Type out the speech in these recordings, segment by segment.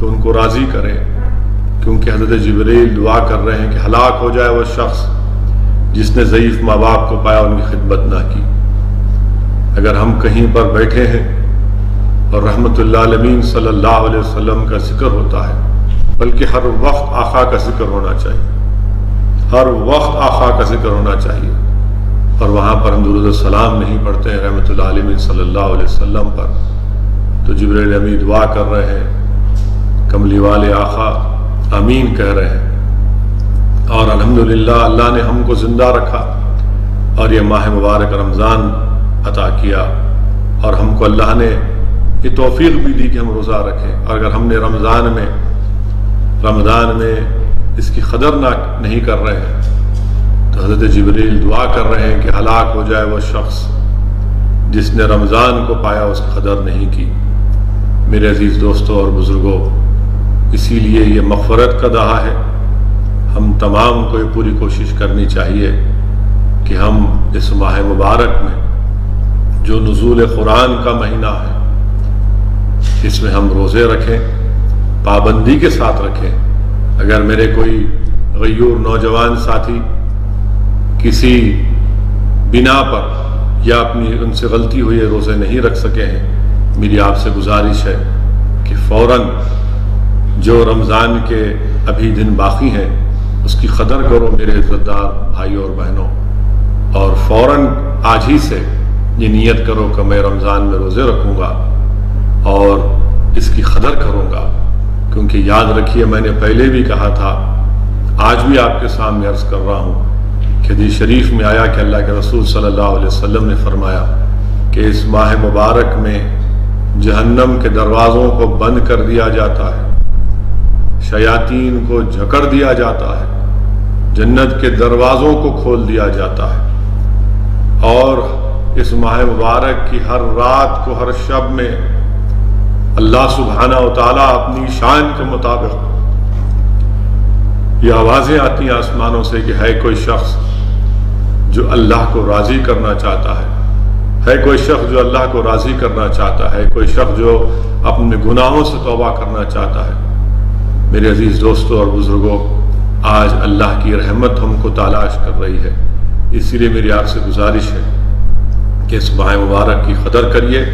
تو ان کو راضی کریں، کیونکہ حضرت جبریل دعا کر رہے ہیں کہ ہلاک ہو جائے وہ شخص جس نے ضعیف ماں باپ کو پایا، ان کی خدمت نہ کی۔ اگر ہم کہیں پر بیٹھے ہیں اور رحمت اللہ علیہ صلی اللہ علیہ وسلم کا ذکر ہوتا ہے، بلکہ ہر وقت آقا کا ذکر ہونا چاہیے، ہر وقت آقا کا ذکر ہونا چاہیے، اور وہاں پر ہم درود السلام نہیں پڑھتے ہیں رحمت اللہ علیہ صلی اللہ علیہ وسلم پر، تو جبریل امین دعا کر رہے ہیں، کملی والے آقا آمین کہہ رہے ہیں۔ اور الحمدللہ اللہ نے ہم کو زندہ رکھا اور یہ ماہ مبارک رمضان عطا کیا، اور ہم کو اللہ نے یہ توفیق بھی دی کہ ہم روزہ رکھیں۔ اور اگر ہم نے رمضان میں اس کی قدر نہیں کر رہے ہیں تو حضرت جبریل دعا کر رہے ہیں کہ ہلاک ہو جائے وہ شخص جس نے رمضان کو پایا، اس کی قدر نہیں کی۔ میرے عزیز دوستوں اور بزرگوں، اسی لیے یہ مغفرت کا دہا ہے۔ ہم تمام کو یہ پوری کوشش کرنی چاہیے کہ ہم اس ماہ مبارک میں جو نزول قرآن کا مہینہ ہے، اس میں ہم روزے رکھیں، پابندی کے ساتھ رکھیں۔ اگر میرے کوئی غیور نوجوان ساتھی کسی بنا پر یا اپنی ان سے غلطی ہوئی روزے نہیں رکھ سکے ہیں، میری آپ سے گزارش ہے کہ فوراً جو رمضان کے ابھی دن باقی ہیں اس کی قدر کرو میرے عزت دار بھائیوں اور بہنوں، اور فوراً آج ہی سے یہ نیت کرو کہ میں رمضان میں روزے رکھوں گا اور اس کی قدر کروں گا، کیونکہ یاد رکھیے میں نے پہلے بھی کہا تھا، آج بھی آپ کے سامنے عرض کر رہا ہوں کہ حدیث شریف میں آیا کہ اللہ کے رسول صلی اللہ علیہ وسلم نے فرمایا کہ اس ماہ مبارک میں جہنم کے دروازوں کو بند کر دیا جاتا ہے، شیاطین کو جھکڑ دیا جاتا ہے، جنت کے دروازوں کو کھول دیا جاتا ہے، اور اس ماہ مبارک کی ہر رات کو، ہر شب میں اللہ سبحانہ و تعالیٰ اپنی شان کے مطابق یہ آوازیں آتی ہیں آسمانوں سے کہ ہے کوئی شخص جو اللہ کو راضی کرنا چاہتا ہے کوئی شخص جو اللہ کو راضی کرنا چاہتا ہے، کوئی شخص جو اپنے گناہوں سے توبہ کرنا چاہتا ہے۔ میرے عزیز دوستوں اور بزرگوں، آج اللہ کی رحمت ہم کو تلاش کر رہی ہے، اسی لیے میری آپ سے گزارش ہے کہ اس ماہ مبارک کی قدر کریے۔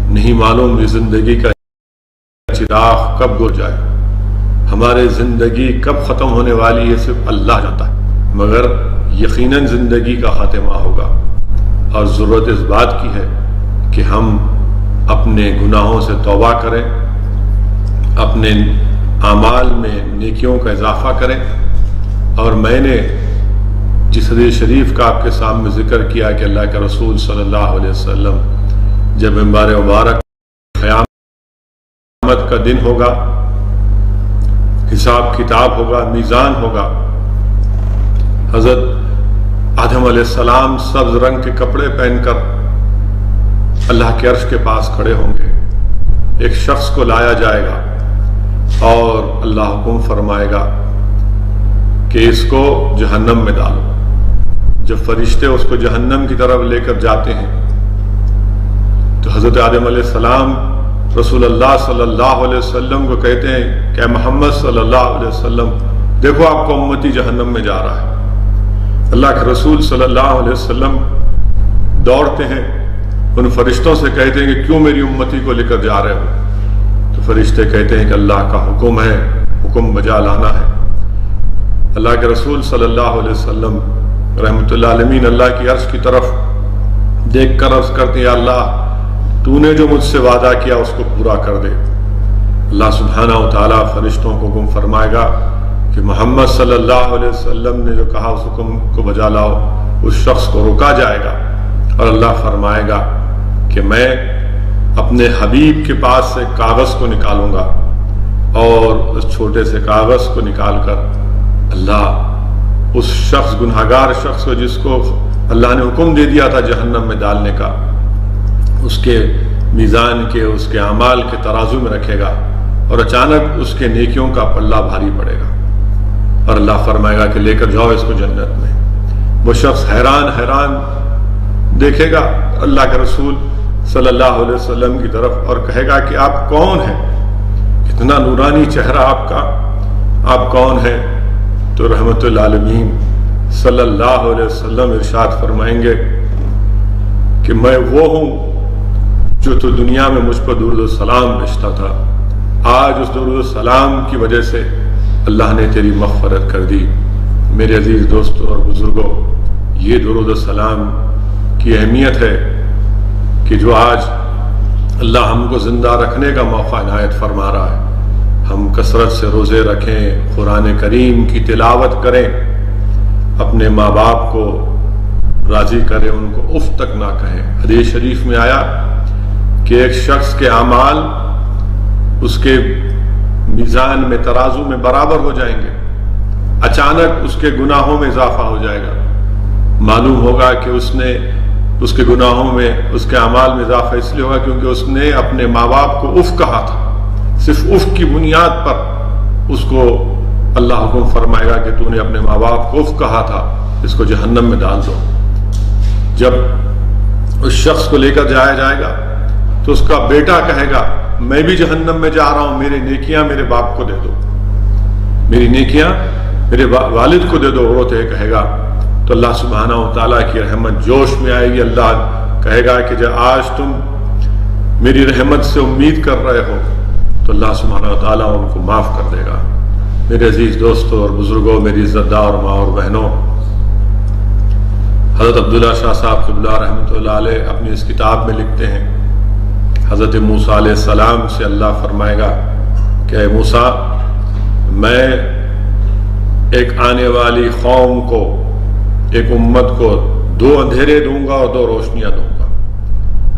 نہیں معلوم یہ زندگی کا چراغ کب گر جائے، ہمارے زندگی کب ختم ہونے والی ہے صرف اللہ جانتا ہے، مگر یقیناً زندگی کا خاتمہ ہوگا، اور ضرورت اس بات کی ہے کہ ہم اپنے گناہوں سے توبہ کریں، اپنے اعمال میں نیکیوں کا اضافہ کریں۔ اور میں نے جس حدیث شریف کا آپ کے سامنے ذکر کیا کہ اللہ کے رسول صلی اللہ علیہ وسلم جب منبر مبارک قیامت کا دن ہوگا، حساب کتاب ہوگا، میزان ہوگا، حضرت آدم علیہ السلام سبز رنگ کے کپڑے پہن کر اللہ کے عرش کے پاس کھڑے ہوں گے۔ ایک شخص کو لایا جائے گا اور اللہ حکم فرمائے گا کہ اس کو جہنم میں ڈالو۔ جب فرشتے اس کو جہنم کی طرف لے کر جاتے ہیں تو حضرت آدم علیہ السلام رسول اللہ صلی اللہ علیہ وسلم کو کہتے ہیں کہ محمد صلی اللہ علیہ وسلم دیکھو آپ کو امتی جہنم میں جا رہا ہے۔ اللہ کے رسول صلی اللہ علیہ وسلم دوڑتے ہیں، ان فرشتوں سے کہتے ہیں کہ کیوں میری امتی کو لے کر جا رہے ہو؟ تو فرشتے کہتے ہیں کہ اللہ کا حکم ہے، حکم بجا لانا ہے۔ اللہ کے رسول صلی اللہ علیہ وسلم رحمت اللہ علیہ اللہ کی عرش کی طرف دیکھ کر عرض کرتے ہیں، یا اللہ تو نے جو مجھ سے وعدہ کیا اس کو پورا کر دے۔ اللہ سبحانہ و تعالیٰ فرشتوں کو حکم فرمائے گا کہ محمد صلی اللہ علیہ وسلم نے جو کہا اس حکم کو بجا لاؤ۔ اس شخص کو روکا جائے گا اور اللہ فرمائے گا کہ میں اپنے حبیب کے پاس سے کاغذ کو نکالوں گا، اور اس چھوٹے سے کاغذ کو نکال کر اللہ اس شخص، گنہگار شخص کو جس کو اللہ نے حکم دے دیا تھا جہنم میں ڈالنے کا، اس کے میزان کے، اس کے اعمال کے ترازو میں رکھے گا، اور اچانک اس کے نیکیوں کا پلہ بھاری پڑے گا، اور اللہ فرمائے گا کہ لے کر جاؤ اس کو جنت میں۔ وہ شخص حیران دیکھے گا اللہ کے رسول صلی اللہ علیہ وسلم کی طرف اور کہے گا کہ آپ کون ہیں اتنا نورانی چہرہ آپ کا، آپ کون ہیں؟ تو رحمت للعالمین صلی اللہ علیہ وسلم ارشاد فرمائیں گے کہ میں وہ ہوں جو تو دنیا میں مجھ پر درود السلام بھیجتا تھا، آج اس درود السلام کی وجہ سے اللہ نے تیری مغفرت کر دی۔ میرے عزیز دوستوں اور بزرگوں، یہ درود السلام کی اہمیت ہے کہ جو آج اللہ ہم کو زندہ رکھنے کا موقع عنایت فرما رہا ہے۔ ہم کثرت سے روزے رکھیں، قرآن کریم کی تلاوت کریں، اپنے ماں باپ کو راضی کریں، ان کو اف تک نہ کہیں۔ حدیث شریف میں آیا کہ ایک شخص کے اعمال اس کے میزان میں، ترازو میں برابر ہو جائیں گے، اچانک اس کے گناہوں میں اضافہ ہو جائے گا۔ معلوم ہوگا کہ اس کے گناہوں میں، اس کے اعمال میں اضافہ اس لیے ہوگا کیونکہ اس نے اپنے ماں باپ کو اف کہا تھا۔ صرف اف کی بنیاد پر اس کو اللہ حکم فرمائے گا کہ تو نے اپنے ماں باپ کو اف کہا تھا، اس کو جہنم میں ڈال دو۔ جب اس شخص کو لے کر جایا جائے گا تو اس کا بیٹا کہے گا میں بھی جہنم میں جا رہا ہوں، میری نیکیاں میرے باپ کو دے دو، میری نیکیاں میرے والد کو دے دو۔ وہ کہے گا تو اللہ سبحانہ و تعالیٰ کی رحمت جوش میں آئے گی۔ اللہ کہے گا کہ جب آج تم میری رحمت سے امید کر رہے ہو تو اللہ سبحانہ و تعالیٰ ان کو معاف کر دے گا۔ میرے عزیز دوستوں اور بزرگوں، میری عزت دار ماں اور بہنوں، حضرت عبداللہ شاہ صاحب قبلہ رحمۃ اللہ علیہ اپنی اس کتاب میں لکھتے ہیں، حضرت موسیٰ علیہ السلام سے اللہ فرمائے گا کہ اے موسیٰ، میں ایک آنے والی قوم کو، ایک امت کو 2 اندھیرے دوں گا اور 2 روشنیاں دوں گا۔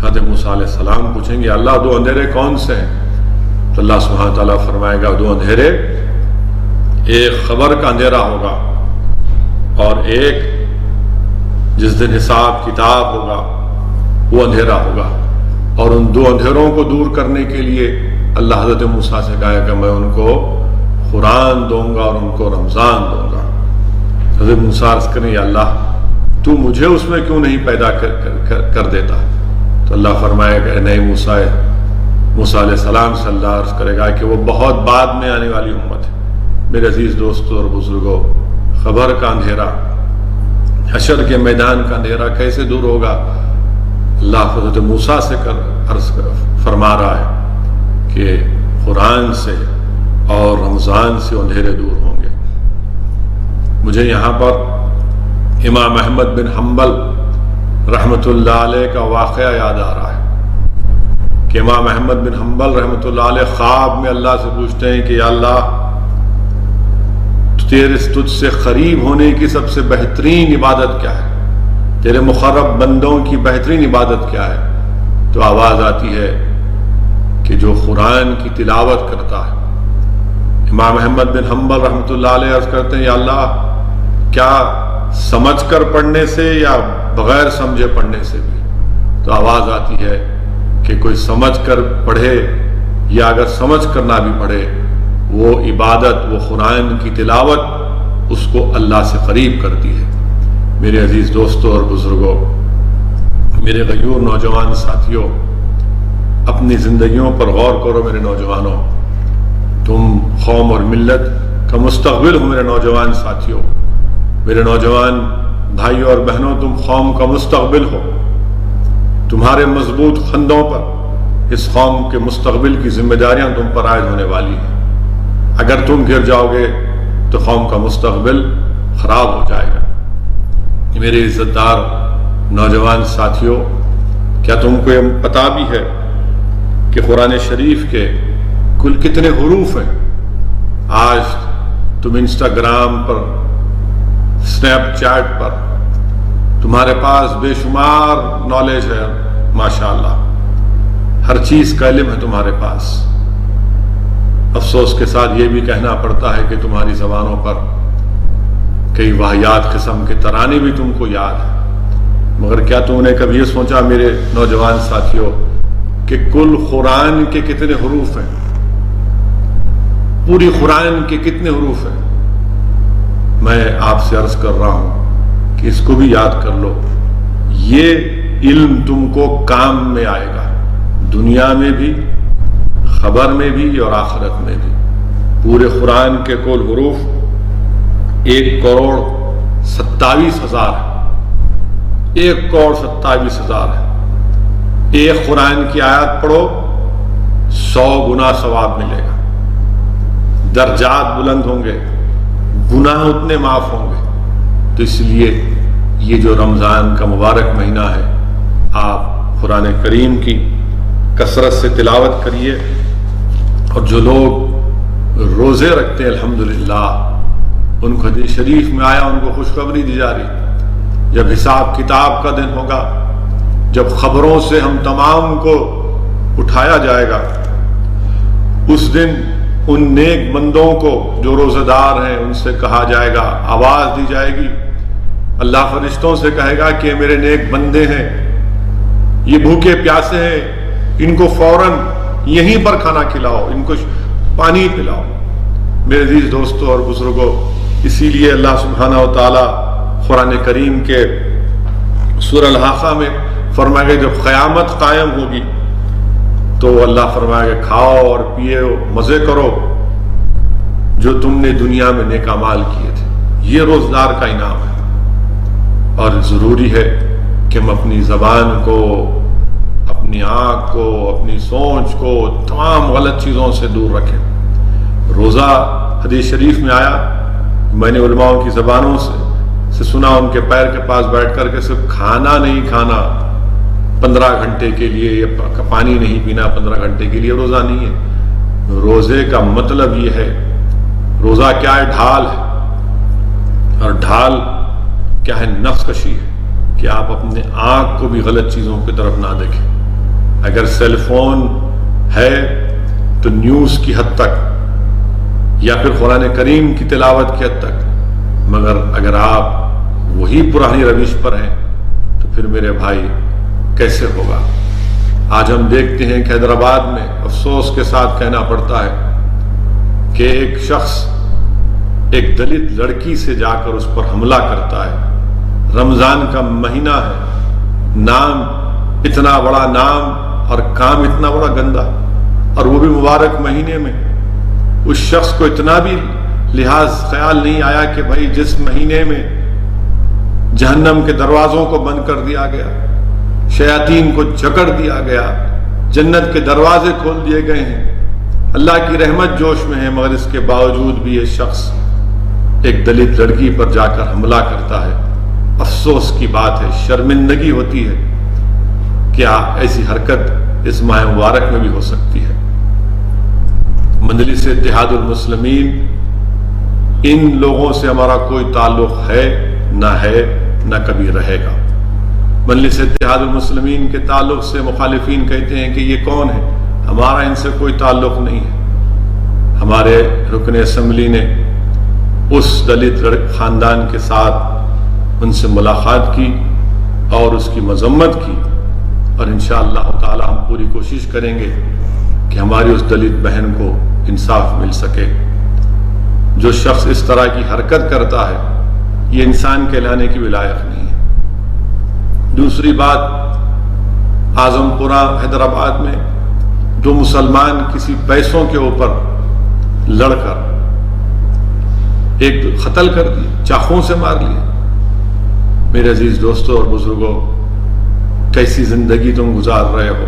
حضرت موسیٰ علیہ السلام پوچھیں گے اللہ 2 اندھیرے کون سے ہیں؟ تو اللہ سبحانہ تعالیٰ فرمائے گا 2 اندھیرے، ایک خبر کا اندھیرا ہوگا اور ایک جس دن حساب کتاب ہوگا وہ اندھیرا ہوگا۔ اور ان 2 اندھیروں کو دور کرنے کے لیے اللہ حضرت موسیٰ سے کہا کہ میں ان کو قرآن دوں گا اور ان کو رمضان دوں گا۔ حضرت موسیٰ عرض کریں یا اللہ تو مجھے اس میں کیوں نہیں پیدا کر دیتا؟ تو اللہ فرمائے کہ نہیں موسیٰ علیہ السلام سے اللہ عرض کرے گا کہ وہ بہت بعد میں آنے والی امت ہے۔ میرے عزیز دوستوں اور بزرگوں، خبر کا اندھیرا، حشر کے میدان کا اندھیرا کیسے دور ہوگا؟ اللہ حضرت موسیٰ سے عرض فرما رہا ہے کہ قرآن سے اور رمضان سے اندھیرے دور ہوں گے۔ مجھے یہاں پر امام احمد بن حنبل رحمۃ اللہ علیہ کا واقعہ یاد آ رہا ہے کہ امام احمد بن حنبل رحمۃ اللہ علیہ خواب میں اللہ سے پوچھتے ہیں کہ یا اللہ تجھ سے قریب ہونے کی سب سے بہترین عبادت کیا ہے؟ تیرے مقرب بندوں کی بہترین عبادت کیا ہے؟ تو آواز آتی ہے کہ جو قرآن کی تلاوت کرتا ہے۔ امام احمد بن حنبل رحمۃ اللہ علیہ عرض کرتے ہیں یا اللہ کیا سمجھ کر پڑھنے سے یا بغیر سمجھے پڑھنے سے بھی؟ تو آواز آتی ہے کہ کوئی سمجھ کر پڑھے یا اگر سمجھ کر نہ بھی پڑھے، وہ عبادت، وہ قرآن کی تلاوت اس کو اللہ سے قریب کرتی ہے۔ میرے عزیز دوستوں اور بزرگوں، میرے غیور نوجوان ساتھیوں، اپنی زندگیوں پر غور کرو میرے نوجوانوں۔ تم قوم اور ملت کا مستقبل ہو میرے نوجوان ساتھیوں، میرے نوجوان بھائیوں اور بہنوں، تم قوم کا مستقبل ہو۔ تمہارے مضبوط کندھوں پر اس قوم کے مستقبل کی ذمہ داریاں تم پر عائد ہونے والی ہیں۔ اگر تم گر جاؤ گے تو قوم کا مستقبل خراب ہو جائے گا۔ میرے عزت دار نوجوان ساتھیوں، کیا تم کو یہ پتہ بھی ہے کہ قرآن شریف کے کل کتنے حروف ہیں؟ آج تم انسٹاگرام پر، سنیپ چیٹ پر تمہارے پاس بے شمار نالج ہے، ماشاءاللہ ہر چیز کا علم ہے تمہارے پاس۔ افسوس کے ساتھ یہ بھی کہنا پڑتا ہے کہ تمہاری زبانوں پر کئی واہیات قسم کے ترانے بھی تم کو یاد ہیں، مگر کیا تم نے کبھی یہ سوچا میرے نوجوان ساتھیوں کہ کل قرآن کے کتنے حروف ہیں؟ پوری قرآن کے کتنے حروف ہیں؟ میں آپ سے عرض کر رہا ہوں کہ اس کو بھی یاد کر لو۔ یہ علم تم کو کام میں آئے گا، دنیا میں بھی، خبر میں بھی اور آخرت میں بھی۔ پورے قرآن کے کل حروف 1,27,000 ہے، 1,27,000 ہے۔ ایک قرآن کی آیت پڑھو 100 گنا ثواب ملے گا، درجات بلند ہوں گے، گناہ اتنے معاف ہوں گے۔ تو اس لیے یہ جو رمضان کا مبارک مہینہ ہے، آپ قرآن کریم کی کثرت سے تلاوت کریے، اور جو لوگ روزے رکھتے ہیں الحمدللہ ان کو حدیث شریف میں آیا، ان کو خوشخبری دی جا رہی، جب حساب کتاب کا دن ہوگا، جب خبروں سے ہم تمام کو اٹھایا جائے گا، اس دن ان نیک بندوں کو جو روزہ دار ہیں ان سے کہا جائے گا، آواز دی جائے گی، اللہ فرشتوں سے کہے گا کہ میرے نیک بندے ہیں، یہ بھوکے پیاسے ہیں، ان کو فوراً یہیں پر کھانا کھلاؤ، ان کو پانی پلاؤ۔ میرے عزیز دوستوں اور بزرگوں، اسی لیے اللہ سبحانہ و تعالی قرآن کریم کے سورہ الحاقہ میں فرمائے گا جب قیامت قائم ہوگی تو اللہ فرمائے گا کھاؤ اور پیو، مزے کرو جو تم نے دنیا میں نیک اعمال کیے تھے۔ یہ روزدار کا انعام ہے، اور ضروری ہے کہ ہم اپنی زبان کو، اپنی آنکھ کو، اپنی سوچ کو تمام غلط چیزوں سے دور رکھیں۔ روزہ حدیث شریف میں آیا، میں نے علماء کی زبانوں سے سنا، ان کے پیر کے پاس بیٹھ کر کے صرف کھانا نہیں کھانا 15 گھنٹے کے لیے، یا پانی نہیں پینا 15 گھنٹے کے لیے روزہ نہیں ہے۔ روزے کا مطلب یہ ہے، روزہ کیا ہے؟ ڈھال ہے، اور ڈھال کیا ہے؟ نفس کشی ہے، کہ آپ اپنے آنکھ کو بھی غلط چیزوں کی طرف نہ دیکھیں۔ اگر سیل فون ہے تو نیوز کی حد تک، یا پھر قرآن کریم کی تلاوت کی حد تک، مگر اگر آپ وہی پرانی روش پر ہیں تو پھر میرے بھائی کیسے ہوگا؟ آج ہم دیکھتے ہیں کہ حیدرآباد میں افسوس کے ساتھ کہنا پڑتا ہے کہ ایک شخص ایک دلت لڑکی سے جا کر اس پر حملہ کرتا ہے۔ رمضان کا مہینہ ہے، نام اتنا بڑا نام اور کام اتنا بڑا گندا، اور وہ بھی مبارک مہینے میں۔ اس شخص کو اتنا بھی لحاظ خیال نہیں آیا کہ بھائی جس مہینے میں جہنم کے دروازوں کو بند کر دیا گیا، شیاطین کو جکڑ دیا گیا، جنت کے دروازے کھول دیے گئے ہیں، اللہ کی رحمت جوش میں ہے، مگر اس کے باوجود بھی یہ شخص ایک دلت لڑکی پر جا کر حملہ کرتا ہے۔ افسوس کی بات ہے، شرمندگی ہوتی ہے، کیا ایسی حرکت اس ماہ مبارک میں بھی ہو سکتی ہے؟ مجلس اتحاد المسلمین، ان لوگوں سے ہمارا کوئی تعلق ہے نہ کبھی رہے گا۔ مجلس اتحاد المسلمین کے تعلق سے مخالفین کہتے ہیں کہ یہ کون ہے؟ ہمارا ان سے کوئی تعلق نہیں ہے۔ ہمارے رکن اسمبلی نے اس دلت خاندان کے ساتھ ان سے ملاقات کی اور اس کی مذمت کی، اور انشاءاللہ تعالی ہم پوری کوشش کریں گے کہ ہماری اس دلت بہن کو انصاف مل سکے۔ جو شخص اس طرح کی حرکت کرتا ہے یہ انسان کہلانے کی بھی لائق نہیں ہے۔ دوسری بات، اعظم پورہ حیدرآباد میں دو مسلمان کسی پیسوں کے اوپر لڑ کر ایک قتل کر دیے، چاقوں سے مار لیے۔ میرے عزیز دوستوں اور بزرگوں، کیسی زندگی تم گزار رہے ہو؟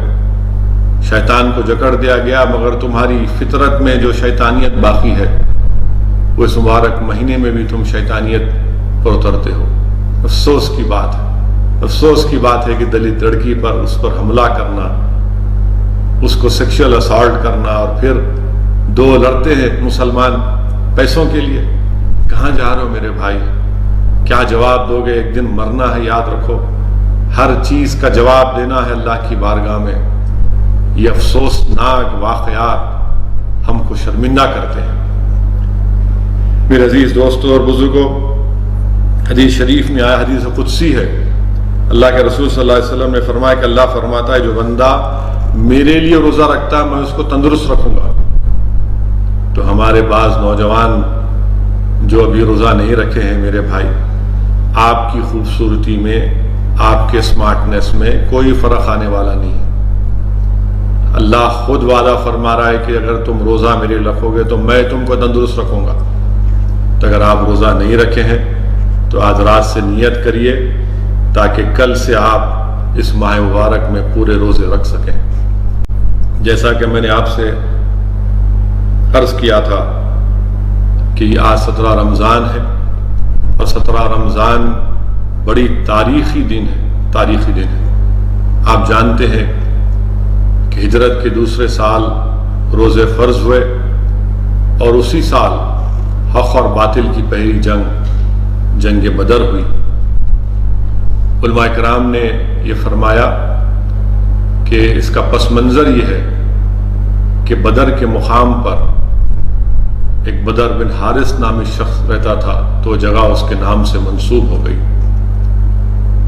شیطان کو جکڑ دیا گیا، مگر تمہاری فطرت میں جو شیطانیت باقی ہے وہ اس مبارک مہینے میں بھی تم شیطانیت پر اترتے ہو۔ افسوس کی بات ہے، افسوس کی بات ہے کہ دلت لڑکی پر اس پر حملہ کرنا، اس کو سیکشل اسالٹ کرنا، اور پھر دو لڑتے ہیں مسلمان پیسوں کے لیے۔ کہاں جا رہے ہو میرے بھائی؟ کیا جواب دو گے؟ ایک دن مرنا ہے، یاد رکھو، ہر چیز کا جواب دینا ہے اللہ کی بارگاہ میں۔ یہ افسوسناک واقعات ہم کو شرمندہ کرتے ہیں۔ میرے عزیز دوستوں اور بزرگوں، حدیث شریف میں آیا، حدیث قدسی ہے، اللہ کے رسول صلی اللہ علیہ وسلم نے فرمایا کہ اللہ فرماتا ہے جو بندہ میرے لیے روزہ رکھتا ہے میں اس کو تندرست رکھوں گا۔ تو ہمارے بعض نوجوان جو ابھی روزہ نہیں رکھے ہیں میرے بھائی، آپ کی خوبصورتی میں، آپ کے اسمارٹنیس میں کوئی فرق آنے والا نہیں ہے۔ اللہ خود وعدہ فرما رہا ہے کہ اگر تم روزہ میرے رکھو گے تو میں تم کو تندرست رکھوں گا۔ تو اگر آپ روزہ نہیں رکھے ہیں تو آج رات سے نیت کریے تاکہ کل سے آپ اس ماہ مبارک میں پورے روزے رکھ سکیں۔ جیسا کہ میں نے آپ سے عرض کیا تھا کہ آج 17 رمضان ہے، اور 17 رمضان بڑی تاریخی دن ہے۔ آپ جانتے ہیں کہ ہجرت کے دوسرے سال روزے فرض ہوئے، اور اسی سال حق اور باطل کی پہلی جنگ بدر ہوئی۔ علماء کرام نے یہ فرمایا کہ اس کا پس منظر یہ ہے کہ بدر کے مقام پر ایک بدر بن حارث نامی شخص رہتا تھا، تو جگہ اس کے نام سے منسوب ہو گئی۔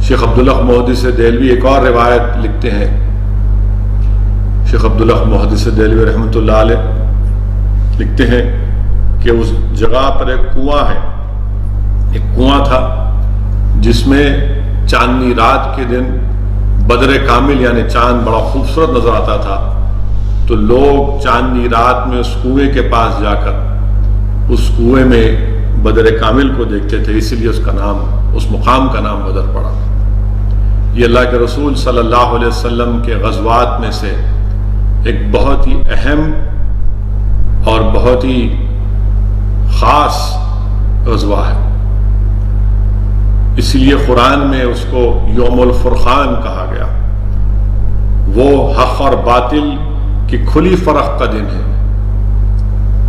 شیخ عبداللہ محدث دہلوی ایک اور روایت لکھتے ہیں، شیخ عبداللہ محدث دہلوی رحمۃ اللہ علیہ لکھتے ہیں کہ اس جگہ پر ایک کنواں تھا جس میں چاندنی رات کے دن بدر کامل یعنی چاند بڑا خوبصورت نظر آتا تھا، تو لوگ چاندنی رات میں اس کنویں کے پاس جا کر اس کنویں میں بدر کامل کو دیکھتے تھے، اسی لیے اس مقام کا نام بدر پڑا۔ یہ اللہ کے رسول صلی اللہ علیہ وسلم کے غزوات میں سے ایک بہت ہی اہم اور بہت ہی خاص غزوہ ہے، اسی لیے قرآن میں اس کو یوم الفرقان کہا گیا۔ وہ حق اور باطل کی کھلی فرق کا دن ہے،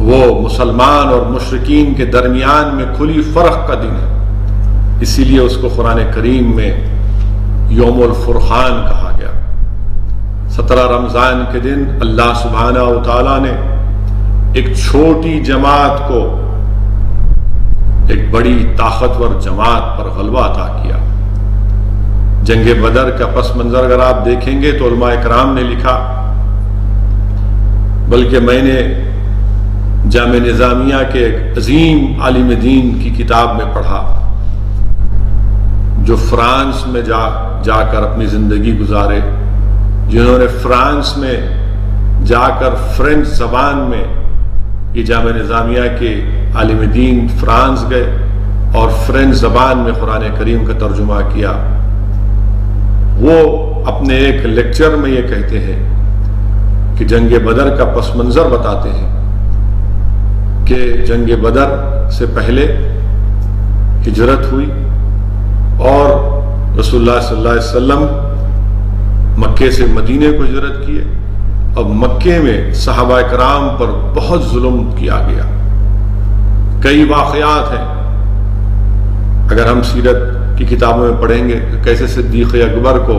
وہ مسلمان اور مشرکین کے درمیان میں کھلی فرق کا دن ہے، اسی لیے اس کو قرآن کریم میں یوم الفرقان کہا گیا۔ 17 رمضان کے دن اللہ سبحانہ و تعالیٰ نے ایک چھوٹی جماعت کو ایک بڑی طاقتور جماعت پر غلبہ عطا کیا۔ جنگ بدر کا پس منظر اگر آپ دیکھیں گے تو علماء کرام نے لکھا، بلکہ میں نے جامع نظامیہ کے ایک عظیم عالم دین کی کتاب میں پڑھا جو فرانس میں جا کر اپنی زندگی گزارے، جنہوں نے فرانس میں جا کر فرینچ زبان میں، یہ جامع نظامیہ کے عالم دین فرانس گئے اور فرینچ زبان میں قرآن کریم کا ترجمہ کیا۔ وہ اپنے ایک لیکچر میں یہ کہتے ہیں کہ جنگ بدر کا پس منظر بتاتے ہیں کہ جنگ بدر سے پہلے ہجرت ہوئی اور رسول اللہ صلی اللہ علیہ وسلم مکے سے مدینے کو ہجرت کیے، اور مکے میں صحابہ کرام پر بہت ظلم کیا گیا۔ کئی واقعات ہیں، اگر ہم سیرت کی کتابوں میں پڑھیں گے کیسے صدیق اکبر کو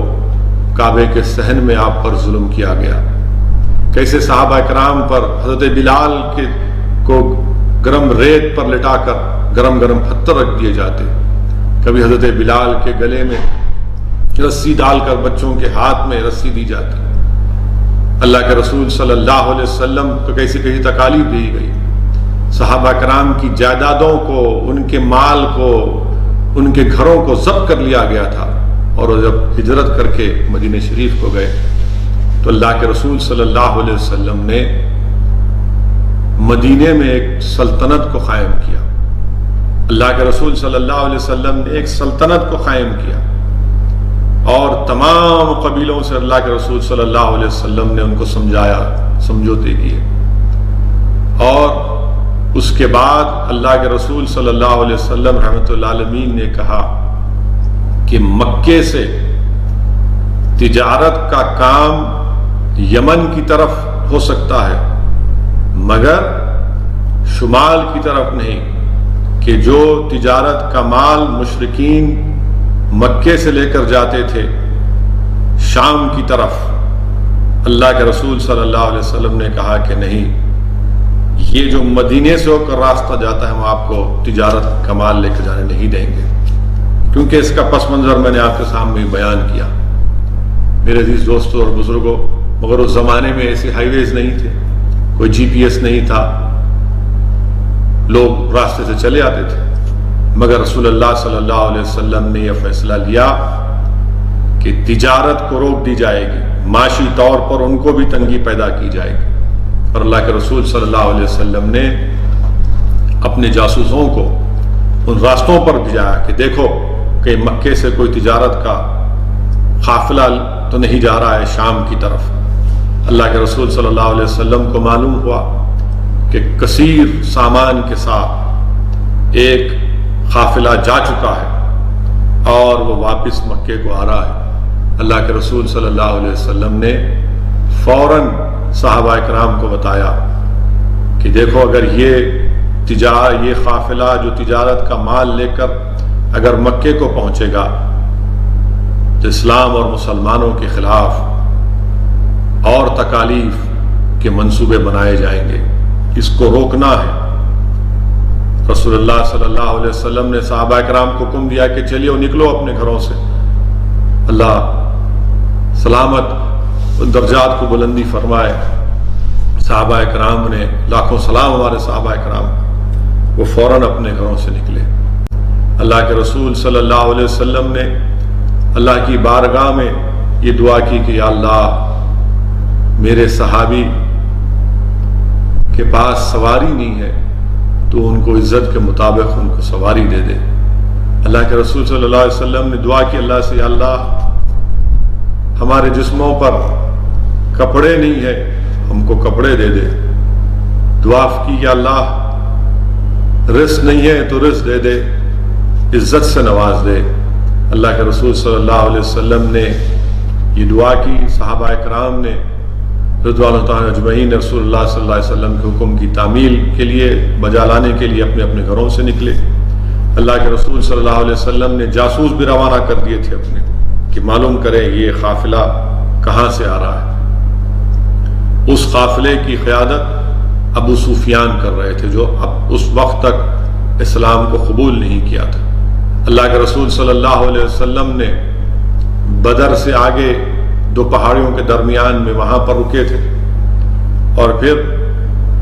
کعبے کے صحن میں آپ پر ظلم کیا گیا، کیسے صحابہ کرام پر حضرت بلال کو گرم ریت پر لٹا کر گرم پتھر رکھ دیے جاتے، کبھی حضرت بلال کے گلے میں رسی ڈال کر بچوں کے ہاتھ میں رسی دی جاتی، اللہ کے رسول صلی اللہ علیہ وسلم کو کیسی تکالیف دی گئی، صحابہ کرام کی جائیدادوں کو، ان کے مال کو، ان کے گھروں کو ضبط کر لیا گیا تھا، اور وہ جب ہجرت کر کے مدینہ شریف کو گئے تو اللہ کے رسول صلی اللہ علیہ وسلم نے مدینے میں ایک سلطنت کو قائم کیا۔ اللہ کے رسول صلی اللہ علیہ وسلم نے ایک سلطنت کو قائم کیا، اور تمام قبیلوں سے اللہ کے رسول صلی اللہ علیہ وسلم نے ان کو سمجھایا، سمجھوتے کیے، اور اس کے بعد اللہ کے رسول صلی اللہ علیہ وسلم رحمۃ اللہ علیہ نے کہا کہ مکے سے تجارت کا کام یمن کی طرف ہو سکتا ہے مگر شمال کی طرف نہیں، کہ جو تجارت کا مال مشرکین مکے سے لے کر جاتے تھے شام کی طرف، اللہ کے رسول صلی اللہ علیہ وسلم نے کہا کہ نہیں، یہ جو مدینے سے ہو کر راستہ جاتا ہے ہم آپ کو تجارت کا مال لے کر جانے نہیں دیں گے، کیونکہ اس کا پس منظر میں نے آپ کے سامنے بیان کیا۔ میرے عزیز دوستوں اور بزرگوں، مگر اس زمانے میں ایسے ہائی ویز نہیں تھے، کوئی جی پی ایس نہیں تھا، لوگ راستے سے چلے آتے تھے، مگر رسول اللہ صلی اللہ علیہ وسلم نے یہ فیصلہ لیا کہ تجارت کو روک دی جائے گی، معاشی طور پر ان کو بھی تنگی پیدا کی جائے گی۔ اور اللہ کے رسول صلی اللہ علیہ وسلم نے اپنے جاسوسوں کو ان راستوں پر بھیجایا کہ دیکھو کہ مکے سے کوئی تجارت کا قافلہ تو نہیں جا رہا ہے شام کی طرف۔ اللہ کے رسول صلی اللہ علیہ وسلم کو معلوم ہوا کہ کثیر سامان کے ساتھ ایک قافلہ جا چکا ہے اور وہ واپس مکے کو آ رہا ہے۔ اللہ کے رسول صلی اللہ علیہ وسلم نے فوراً صحابہ کرام کو بتایا کہ دیکھو اگر یہ قافلہ جو تجارت کا مال لے کر اگر مکے کو پہنچے گا تو اسلام اور مسلمانوں کے خلاف اور تکالیف کے منصوبے بنائے جائیں گے، اس کو روکنا ہے۔ رسول اللہ صلی اللہ علیہ وسلم نے صحابہ کرام کو حکم دیا کہ چلیے نکلو اپنے گھروں سے، اللہ سلامت درجات کو بلندی فرمائے۔ صحابہ کرام نے لاکھوں سلام ہمارے صحابہ کرام، وہ فوراً اپنے گھروں سے نکلے۔ اللہ کے رسول صلی اللہ علیہ وسلم نے اللہ کی بارگاہ میں یہ دعا کی کہ یا اللہ میرے صحابی کے پاس سواری نہیں ہے تو ان کو عزت کے مطابق ان کو سواری دے دے۔ اللہ کے رسول صلی اللہ علیہ وسلم نے دعا کی اللہ سے، یا اللہ ہمارے جسموں پر کپڑے نہیں ہے، ہم کو کپڑے دے دے۔ دعا کی کہ اللہ رزق نہیں ہے تو رزق دے دے، عزت سے نواز دے۔ اللہ کے رسول صلی اللہ علیہ وسلم نے یہ دعا کی، صحابہ کرام نے رضوان اللہ تعالیٰ اجمعین رسول اللہ صلی اللہ علیہ وسلم کے حکم کی تعمیل کے لیے بجا لانے کے لیے اپنے اپنے گھروں سے نکلے۔ اللہ کے رسول صلی اللہ علیہ وسلم نے جاسوس بھی روانہ کر دیے تھے اپنے کہ معلوم کریں یہ قافلہ کہاں سے آ رہا ہے۔ اس قافلے کی قیادت ابو سفیان کر رہے تھے جو اب اس وقت تک اسلام کو قبول نہیں کیا تھا۔ اللہ کے رسول صلی اللہ علیہ وسلم نے بدر سے آگے دو پہاڑیوں کے درمیان میں وہاں پر رکے تھے، اور پھر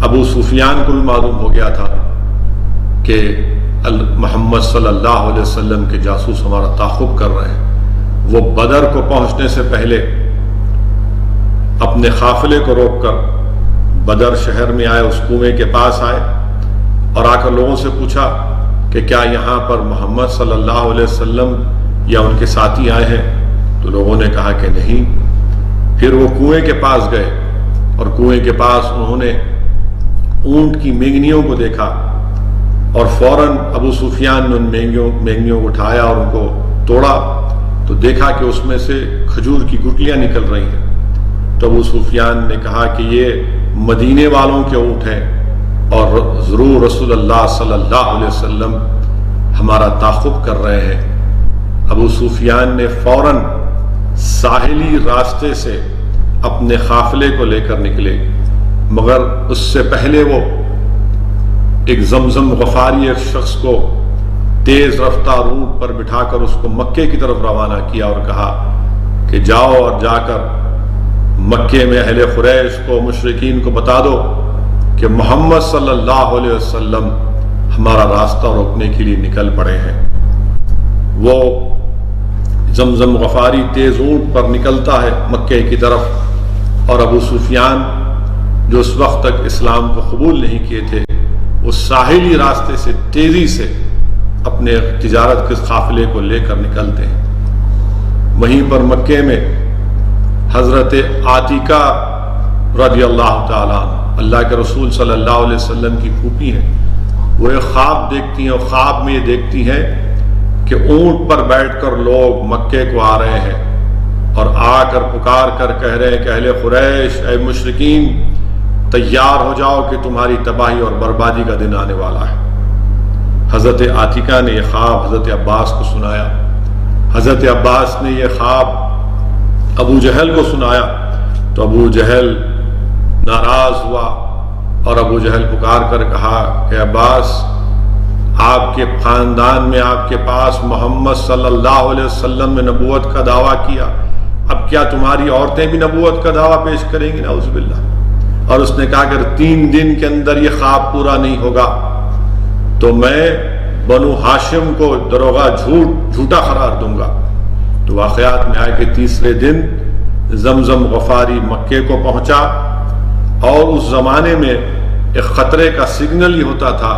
ابو سفیان کو بھی معلوم ہو گیا تھا کہ محمد صلی اللہ علیہ وسلم کے جاسوس ہمارا تعاقب کر رہے ہیں۔ وہ بدر کو پہنچنے سے پہلے اپنے قافلے کو روک کر بدر شہر میں آئے، اس کنویں کے پاس آئے اور آ کر لوگوں سے پوچھا کہ کیا یہاں پر محمد صلی اللہ علیہ وسلم یا ان کے ساتھی آئے ہیں؟ تو لوگوں نے کہا کہ نہیں۔ پھر وہ کنویں کے پاس گئے اور کنویں کے پاس انہوں نے اونٹ کی مینگنیوں کو دیکھا، اور فوراً ابو سفیان نے ان مینگنیوں کو اٹھایا اور ان کو توڑا تو دیکھا کہ اس میں سے کھجور کی گٹلیاں نکل رہی ہیں۔ تو ابو سفیان نے کہا کہ یہ مدینے والوں کے اونٹ ہیں اور ضرور رسول اللہ صلی اللہ علیہ وسلم ہمارا تعاقب کر رہے ہیں۔ ابو سفیان نے فوراً ساحلی راستے سے اپنے قافلے کو لے کر نکلے، مگر اس سے پہلے وہ ایک زمزم غفاری ایک شخص کو تیز رفتار اونٹ پر بٹھا کر اس کو مکے کی طرف روانہ کیا اور کہا کہ جاؤ اور جا کر مکے میں اہل قریش کو، مشرکین کو بتا دو کہ محمد صلی اللہ علیہ وسلم ہمارا راستہ روکنے کے لیے نکل پڑے ہیں۔ وہ زمزم غفاری تیز اونٹ پر نکلتا ہے مکے کی طرف، اور ابو سفیان جو اس وقت تک اسلام کو قبول نہیں کیے تھے اس ساحلی راستے سے تیزی سے اپنے تجارت کے قافلے کو لے کر نکلتے ہیں۔ وہیں پر مکے میں حضرت عاتکہ رضی اللہ تعالیٰ اللہ کے رسول صلی اللہ علیہ وسلم کی پھوپھی ہیں، وہ ایک خواب دیکھتی ہیں اور خواب میں یہ دیکھتی ہیں کہ اونٹ پر بیٹھ کر لوگ مکے کو آ رہے ہیں اور آ کر پکار کر کہہ رہے ہیں کہ اہل قریش، اے مشرکین تیار ہو جاؤ کہ تمہاری تباہی اور بربادی کا دن آنے والا ہے۔ حضرت عاتکہ نے یہ خواب حضرت عباس کو سنایا، حضرت عباس نے یہ خواب ابو جہل کو سنایا تو ابو جہل ناراض ہوا اور ابو جہل پکار کر کہا کہ عباس، آپ کے خاندان میں آپ کے پاس محمد صلی اللہ علیہ وسلم نے نبوت کا دعویٰ کیا، اب کیا تمہاری عورتیں بھی نبوت کا دعویٰ پیش کریں گی؟ نعوذ باللہ۔ اور اس نے کہا کہ اگر 3 دن کے اندر یہ خواب پورا نہیں ہوگا تو میں بنو ہاشم کو دروغہ جھوٹا قرار دوں گا۔ تو واقعات میں آئے کہ تیسرے دن زمزم غفاری مکے کو پہنچا، اور اس زمانے میں ایک خطرے کا سگنل یہ ہوتا تھا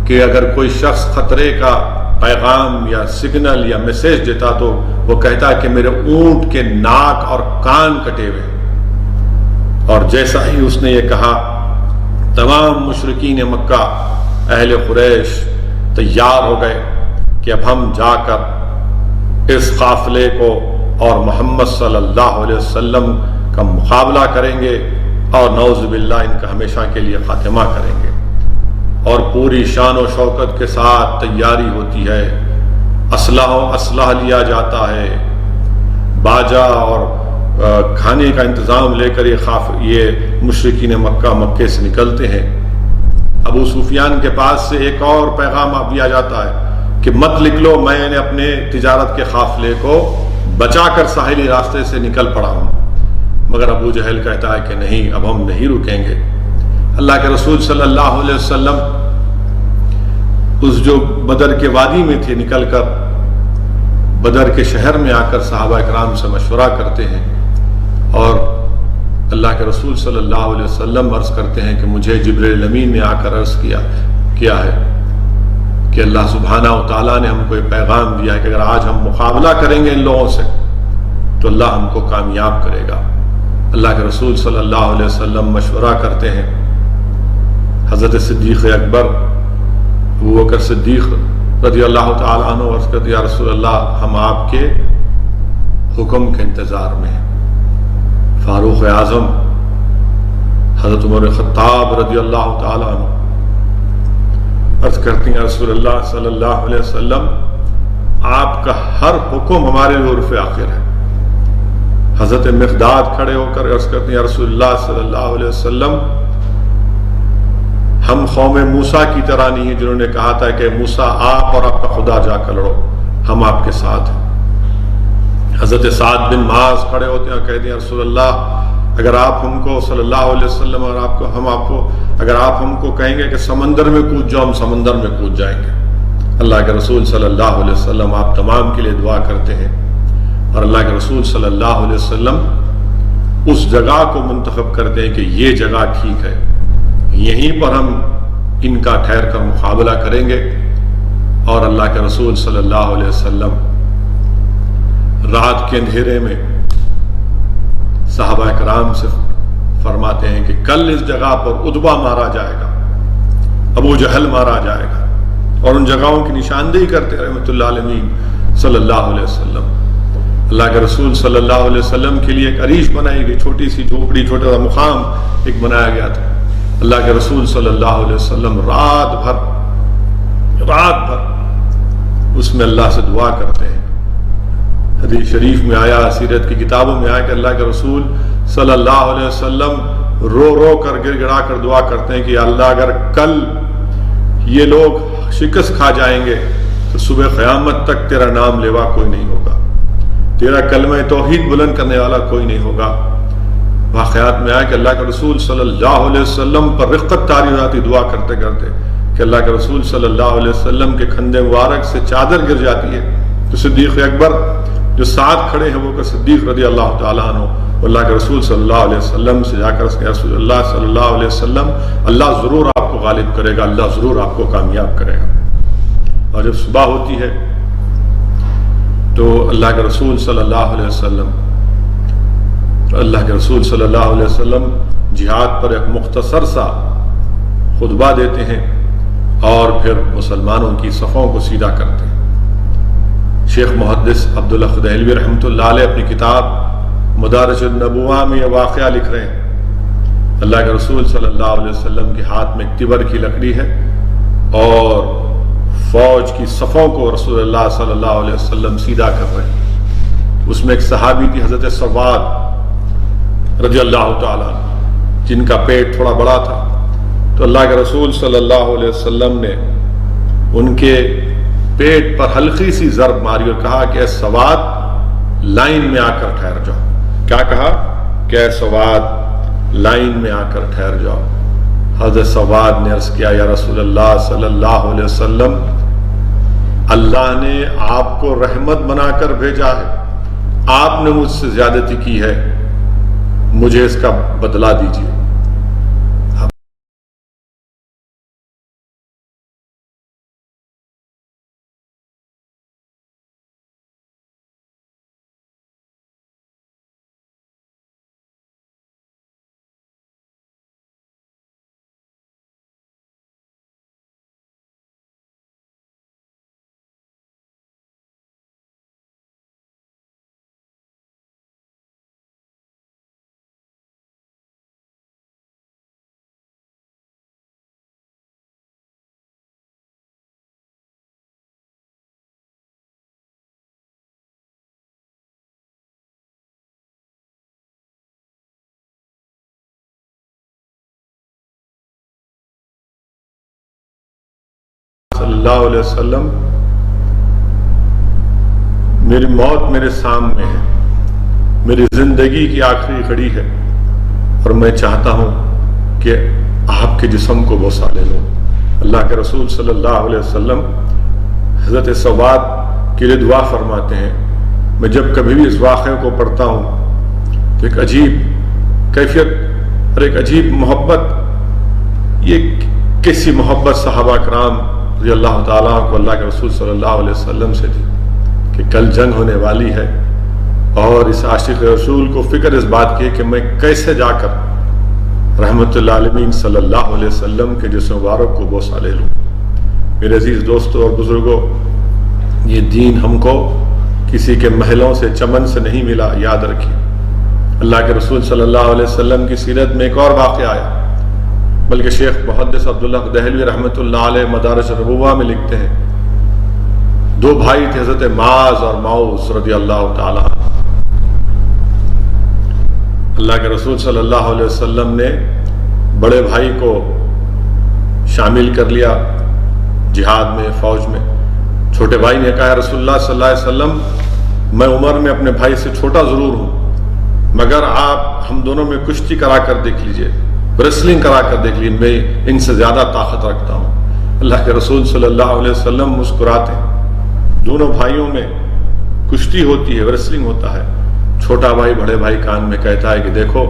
کہ اگر کوئی شخص خطرے کا پیغام یا سگنل یا میسج دیتا تو وہ کہتا کہ میرے اونٹ کے ناک اور کان کٹے ہوئے، اور جیسا ہی اس نے یہ کہا تمام مشرکین مکہ اہل قریش تیار ہو گئے کہ اب ہم جا کر اس قافلے کو اور محمد صلی اللہ علیہ وسلم کا مقابلہ کریں گے اور نعوذ باللہ ان کا ہمیشہ کے لیے خاتمہ کریں گے۔ اور پوری شان و شوکت کے ساتھ تیاری ہوتی ہے، اسلحہ لیا جاتا ہے، باجا اور کھانے کا انتظام لے کر یہ مشرکین مکے سے نکلتے ہیں۔ ابو سفیان کے پاس سے ایک اور پیغام دیا جاتا ہے کہ مت نکلو، میں نے اپنے تجارت کے قافلے کو بچا کر ساحلی راستے سے نکل پڑا ہوں، مگر ابو جہل کہتا ہے کہ نہیں، اب ہم نہیں رکیں گے۔ اللہ کے رسول صلی اللہ علیہ وسلم اس جو بدر کے وادی میں تھے نکل کر بدر کے شہر میں آ کر صحابہ کرام سے مشورہ کرتے ہیں، اور اللہ کے رسول صلی اللہ علیہ وسلم عرض کرتے ہیں کہ مجھے جبرائیل امین نے آ کر عرض کیا ہے کہ اللہ سبحانہ و تعالیٰ نے ہم کو یہ پیغام دیا ہے کہ اگر آج ہم مقابلہ کریں گے ان لوگوں سے تو اللہ ہم کو کامیاب کرے گا۔ اللہ کے رسول صلی اللہ علیہ وسلم مشورہ کرتے ہیں، حضرت صدیق اکبر ابو بکر صدیق رضی اللہ تعالیٰ عنہ عرض کرتے یا رسول اللہ ہم آپ کے حکم کے انتظار میں ہیں۔ فاروق اعظم حضرت عمر خطاب رضی اللہ تعالیٰ عنہ عرض کرتے ہیں رسول اللہ صلی اللہ علیہ وسلم آپ کا ہر حکم ہمارے لیے عرف آخر ہے۔ حضرت مقداد کھڑے ہو کر عرض کرتے ہیں رسول اللہ صلی اللہ علیہ وسلم ہم قوم موسیٰ کی طرح نہیں ہیں جنہوں نے کہا تھا کہ موسیٰ آپ اور آپ کا خدا جا کر لڑو، ہم آپ کے ساتھ ہیں۔ حضرت سعد بن معاذ کھڑے ہوتے ہیں اور کہتے ہیں رسول اللہ اگر آپ ہم کو صلی اللہ علیہ وسلم اور اگر آپ ہم کو کہیں گے کہ سمندر میں کود جاؤ، ہم سمندر میں کود جائیں گے۔ اللہ کے رسول صلی اللہ علیہ وسلم آپ تمام کے لیے دعا کرتے ہیں، اور اللہ کے رسول صلی اللہ علیہ وسلم اس جگہ کو منتخب کرتے ہیں کہ یہ جگہ ٹھیک ہے، یہیں پر ہم ان کا ٹھہر کر مقابلہ کریں گے۔ اور اللہ کے رسول صلی اللہ علیہ وسلم رات کے اندھیرے میں صحابہ کرام سے فرماتے ہیں کہ کل اس جگہ پر عتبہ مارا جائے گا، ابو جہل مارا جائے گا، اور ان جگہوں کی نشاندہی کرتے رحمۃ اللہ علیہ صلی اللہ علیہ وسلم۔ اللہ کے رسول صلی اللہ علیہ وسلم کے لیے ایک عریش بنائی گئی، چھوٹی سی جھوپڑی، چھوٹا سا مقام ایک بنایا گیا تھا۔ اللہ کے رسول صلی اللہ علیہ وسلم رات بھر اس میں اللہ سے دعا کرتے ہیں۔ حدیث شریف میں آیا، سیرت کی کتابوں میں آیا کہ اللہ کے رسول صلی اللہ علیہ وسلم رو رو کر گر گڑا کر دعا کرتے ہیں کہ اللہ اگر کل یہ لوگ شکست کھا جائیں گے تو صبح قیامت تک تیرا نام لیوا کوئی نہیں ہوگا، تیرا کلمہ توحید بلند کرنے والا کوئی نہیں ہوگا۔ واقعات میں آیا کہ اللہ کے رسول صلی اللہ علیہ وسلم پر رقت طاری ہو جاتی دعا کرتے کرتے کہ اللہ کے رسول صلی اللہ علیہ وسلم کے کھندے مبارک سے چادر گر جاتی ہے، تو صدیق اکبر جو ساتھ کھڑے ہیں وہ کہ صدیق رضی اللہ تعالیٰ عنہ اللہ کے رسول صلی اللہ علیہ وسلم سے جا کر رسول اللہ صلی اللہ علیہ وسلم اللہ ضرور آپ کو غالب کرے گا، اللہ ضرور آپ کو کامیاب کرے گا۔ اور جب صبح ہوتی ہے تو اللہ کے رسول صلی اللہ علیہ وسلم جہاد پر ایک مختصر سا خطبہ دیتے ہیں اور پھر مسلمانوں کی صفوں کو سیدھا کرتے ہیں۔ شیخ محدث عبداللہ خدیلوی رحمۃ اللہ علیہ اپنی کتاب مدارج النبوہ میں یہ واقعہ لکھ رہے ہیں۔ اللہ کے رسول صلی اللہ علیہ وسلم کے ہاتھ میں ایک تبر کی لکڑی ہے اور فوج کی صفوں کو رسول اللہ صلی اللہ علیہ وسلم سیدھا کر رہے ہیں۔ اس میں ایک صحابی تھی حضرت سواد رضی اللہ تعالیٰ جن کا پیٹ تھوڑا بڑا تھا، تو اللہ کے رسول صلی اللہ علیہ وسلم نے ان کے پیٹ پر ہلکی سی ضرب ماری اور کہا کہ اے سواد لائن میں آ کر ٹھہر جاؤ۔ کیا کہا کہ اے سواد لائن میں آ کر ٹھہر جاؤ۔ حضرت سواد نے عرض کیا یا رسول اللہ صلی اللہ علیہ وسلم اللہ نے آپ کو رحمت بنا کر بھیجا ہے، آپ نے مجھ سے زیادتی کی ہے مجھے اس کا بدلہ دیجیے۔ صلی اللہ علیہ وسلم، میری موت میرے سامنے ہے، میری زندگی کی آخری گھڑی ہے، اور میں چاہتا ہوں کہ آپ کے جسم کو بوسہ لے لوں۔ اللہ کے رسول صلی اللہ علیہ وسلم حضرت سواد کے لیے دعا فرماتے ہیں۔ میں جب کبھی بھی اس واقعے کو پڑھتا ہوں تو ایک عجیب کیفیت اور ایک عجیب محبت، یہ کیسی محبت صحابہ کرام رضی اللہ تعالیٰ کو اللہ کے رسول صلی اللہ علیہ وسلم سے تھی کہ کل جنگ ہونے والی ہے، اور اس عاشق رسول کو فکر اس بات کی ہے کہ میں کیسے جا کر رحمت اللہ عالمین صلی اللہ علیہ وسلم کے جسم مبارک کو بوسہ لے لوں۔ میرے عزیز دوستوں اور بزرگوں، یہ دین ہم کو کسی کے محلوں سے چمن سے نہیں ملا، یاد رکھیے۔ اللہ کے رسول صلی اللہ علیہ وسلم کی سیرت میں ایک اور واقعہ آیا، بلکہ شیخ محدث عبداللہ دہلوی رحمۃ اللہ علیہ مدارج النبوہ میں لکھتے ہیں، دو بھائی تھے، حضرت معاذ اور معوذ رضی اللہ تعالیٰ عنہ۔ اللہ کے رسول صلی اللہ علیہ وسلم نے بڑے بھائی کو شامل کر لیا جہاد میں، فوج میں۔ چھوٹے بھائی نے کہا، رسول اللہ صلی اللہ علیہ وسلم، میں عمر میں اپنے بھائی سے چھوٹا ضرور ہوں، مگر آپ ہم دونوں میں کشتی کرا کر دیکھ لیجئے، ریسلنگ کرا کر دیکھ لیجئے، میں ان سے زیادہ طاقت رکھتا ہوں۔ اللہ کے رسول صلی اللہ علیہ وسلم مسکراتے ہیں۔ دونوں بھائیوں میں کشتی ہوتی ہے، ریسلنگ ہوتا ہے۔ چھوٹا بھائی بڑے بھائی کان میں کہتا ہے کہ دیکھو،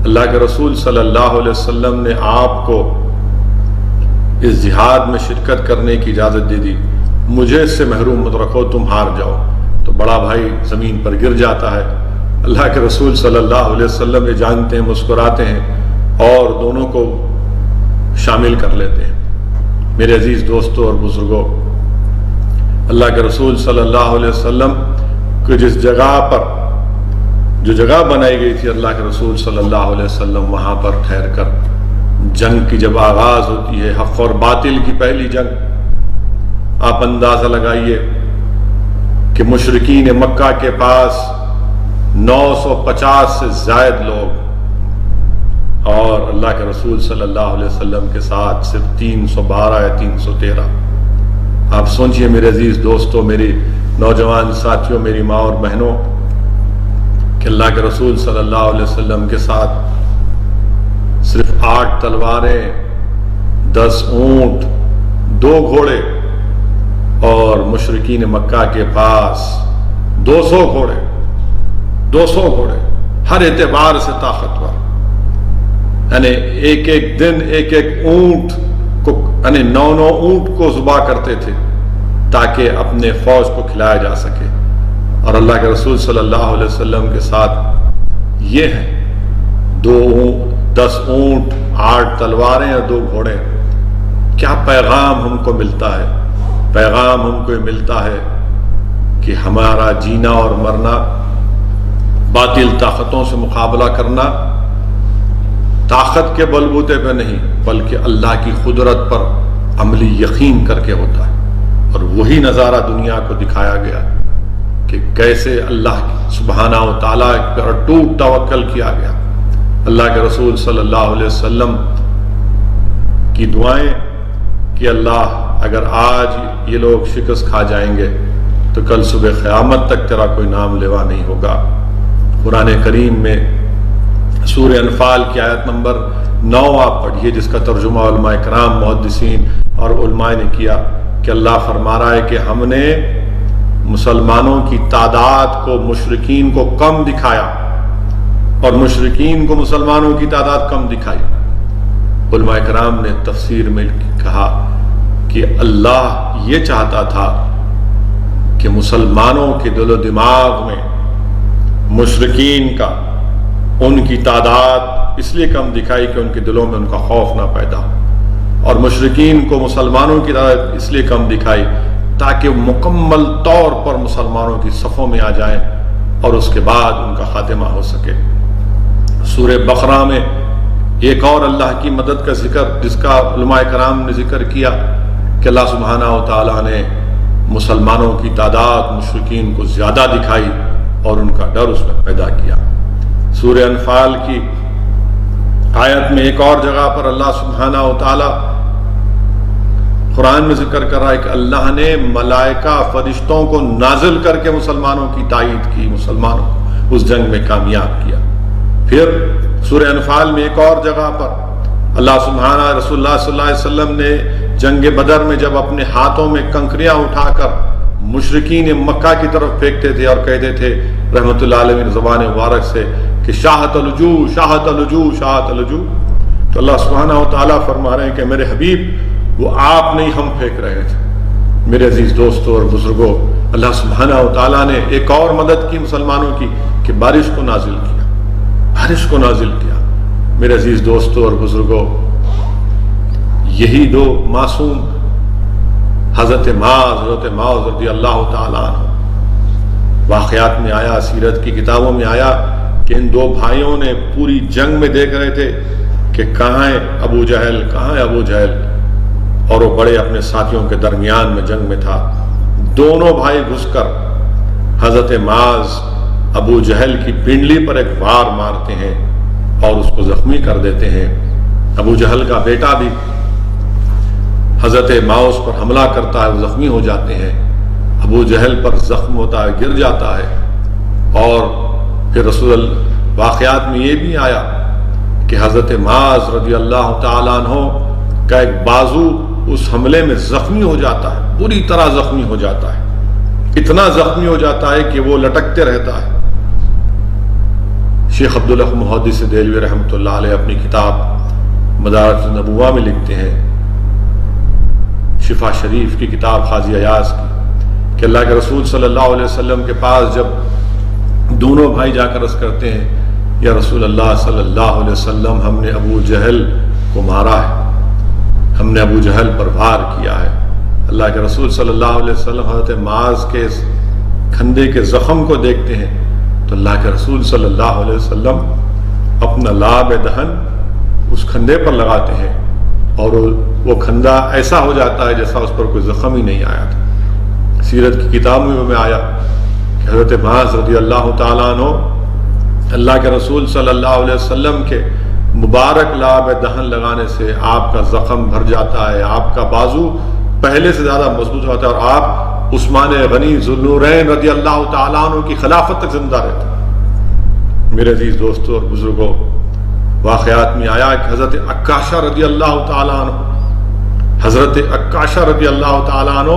اللہ کے رسول صلی اللہ علیہ وسلم نے آپ کو اس جہاد میں شرکت کرنے کی اجازت دے دی، مجھے اس سے محروم مت رکھو، تم ہار جاؤ۔ تو بڑا بھائی زمین پر گر جاتا ہے۔ اللہ کے رسول صلی اللہ علیہ وسلم یہ جانتے ہیں، مسکراتے ہیں اور دونوں کو شامل کر لیتے ہیں۔ میرے عزیز دوستوں اور بزرگوں، اللہ کے رسول صلی اللہ علیہ وسلم کو جس جگہ پر، جو جگہ بنائی گئی تھی اللہ کے رسول صلی اللہ علیہ وسلم، وہاں پر ٹھہر کر جنگ کی جب آغاز ہوتی ہے، حق اور باطل کی پہلی جنگ، آپ اندازہ لگائیے کہ مشرکین مکہ کے پاس 950 سے زائد لوگ، اور اللہ کے رسول صلی اللہ علیہ وسلم کے ساتھ صرف 312 یا 313۔ آپ سوچئے میرے عزیز دوستوں، میری نوجوان ساتھیوں، میری ماں اور بہنوں، کہ اللہ کے رسول صلی اللہ علیہ وسلم کے ساتھ صرف 8 تلواریں، 10 اونٹ، 2 گھوڑے، اور مشرکین مکہ کے پاس 200 گھوڑے، 200 گھوڑے، ہر اعتبار سے طاقتور۔ یعنی ایک ایک دن ایک ایک اونٹ کو، یعنی 9 اونٹ کو ذبح کرتے تھے تاکہ اپنے فوج کو کھلایا جا سکے۔ اور اللہ کے رسول صلی اللہ علیہ وسلم کے ساتھ یہ ہے 10 اونٹ، 8 تلواریں اور 2 گھوڑے۔ کیا پیغام ہم کو ملتا ہے؟ پیغام ہم کو یہ ملتا ہے کہ ہمارا جینا اور مرنا، باطل طاقتوں سے مقابلہ کرنا، طاقت کے بلبوتے پہ نہیں بلکہ اللہ کی قدرت پر عملی یقین کر کے ہوتا ہے۔ اور وہی نظارہ دنیا کو دکھایا گیا کہ کیسے اللہ سبحانہ و تعالیٰ پر ٹوٹ توکل کیا گیا۔ اللہ کے رسول صلی اللہ علیہ وسلم کی دعائیں کہ اللہ اگر آج یہ لوگ شکست کھا جائیں گے تو کل صبح قیامت تک تیرا کوئی نام لیوا نہیں ہوگا۔ قرآن کریم میں سورہ انفال کی آیت نمبر 9 آپ پڑھیے، جس کا ترجمہ علماء کرام، محدثین اور علماء نے کیا کہ اللہ فرما رہا ہے کہ ہم نے مسلمانوں کی تعداد کو، مشرکین کو کم دکھایا، اور مشرکین کو مسلمانوں کی تعداد کم دکھائی۔ علماء کرام نے تفسیر میں کہا کہ اللہ یہ چاہتا تھا کہ مسلمانوں کے دل و دماغ میں مشرکین کا ان کی تعداد اس لیے کم دکھائی کہ ان کے دلوں میں ان کا خوف نہ پیدا ہو، اور مشرکین کو مسلمانوں کی تعداد اس لیے کم دکھائی تاکہ مکمل طور پر مسلمانوں کی صفوں میں آ جائیں اور اس کے بعد ان کا خاتمہ ہو سکے۔ سورہ بقرہ میں ایک اور اللہ کی مدد کا ذکر جس کا علماء کرام نے ذکر کیا کہ اللہ سبحانہ و تعالیٰ نے مسلمانوں کی تعداد مشرکین کو زیادہ دکھائی اور ان کا ڈر اس میں پیدا کیا۔ سورہ انفال کی آیت میں ایک اور جگہ پر اللہ سبحانہ و تعالیٰ قرآن میں ذکر کر رہا ہے کہ اللہ نے ملائکہ فرشتوں کو نازل کر کے مسلمانوں کی تائید کی، مسلمانوں کو اس جنگ میں کامیاب کیا۔ پھر سورہ انفال میں ایک اور جگہ پر اللہ سبحانہ رسول اللہ صلی اللہ علیہ وسلم نے جنگ بدر میں جب اپنے ہاتھوں میں کنکریاں اٹھا کر مشرکین مکہ کی طرف پھینکتے تھے اور کہتے تھے رحمت اللہ علیہ زبان مبارک سے کہ شاہت الوجوہ شاہت الوجوہ شاہت الوجوہ، تو اللہ سبحانہ و تعالیٰ فرما رہے ہیں کہ میرے حبیب وہ آپ نہیں ہم پھینک رہے تھے۔ میرے عزیز دوستوں اور بزرگوں، اللہ سبحانہ و تعالیٰ نے ایک اور مدد کی مسلمانوں کی کہ بارش کو نازل کیا، بارش کو نازل کیا۔ میرے عزیز دوستوں اور بزرگوں، یہی دو معصوم حضرت معاذ رضی اللہ تعالیٰ عنہ، واقعات میں آیا، سیرت کی کتابوں میں آیا کہ ان دو بھائیوں نے پوری جنگ میں دیکھ رہے تھے کہ کہاں ہے ابو جہل، کہاں ہے ابو جہل، اور وہ بڑے اپنے ساتھیوں کے درمیان میں جنگ میں تھا۔ دونوں بھائی گھس کر حضرت معاذ ابو جہل کی پنڈلی پر ایک وار مارتے ہیں اور اس کو زخمی کر دیتے ہیں۔ ابو جہل کا بیٹا بھی حضرت معاذ پر حملہ کرتا ہے، وہ زخمی ہو جاتے ہیں۔ ابو جہل پر زخم ہوتا ہے، گر جاتا ہے، اور پھر رسول واقعات میں یہ بھی آیا کہ حضرت معاذ رضی اللہ تعالیٰ عنہ کا ایک بازو اس حملے میں زخمی ہو جاتا ہے، پوری طرح زخمی ہو جاتا ہے، اتنا زخمی ہو جاتا ہے کہ وہ لٹکتے رہتا ہے۔ شیخ عبداللہ محدث دہلوی رحمۃ اللہ علیہ اپنی کتاب مدارج النبوہ میں لکھتے ہیں، شفا شریف کی کتاب قاضی ایاز کی، کہ اللہ کے رسول صلی اللہ علیہ وسلم کے پاس جب دونوں بھائی جا کر عرض کرتے ہیں یا رسول اللہ صلی اللہ علیہ وسلم ہم نے ابو جہل کو مارا ہے، ہم نے ابو جہل پر وار کیا ہے۔ اللہ کے رسول صلی اللہ علیہ وسلم حضرت معاذ کے کھندے کے زخم کو دیکھتے ہیں تو اللہ کے رسول صلی اللہ علیہ وسلم اپنا لاب دہن اس کھندے پر لگاتے ہیں اور وہ کھندا ایسا ہو جاتا ہے جیسا اس پر کوئی زخم ہی نہیں آیا تھا۔ سیرت کی کتابوں میں آیا کہ حضرت معاذ رضی اللہ تعالیٰ عنہ اللہ کے رسول صلی اللہ علیہ وسلم کے مبارک لاب دہن لگانے سے آپ کا زخم بھر جاتا ہے، آپ کا بازو پہلے سے زیادہ مضبوط ہوتا ہے، اور آپ عثمان غنی ذوالنورین رضی اللہ تعالیٰ عنہ کی خلافت تک زندہ رہتے ہیں۔ میرے عزیز دوستوں اور بزرگوں، واقعات میں آیا کہ حضرت عکاشہ رضی اللہ تعالیٰ عنہ، حضرت عکاشہ رضی اللہ تعالیٰ عنہ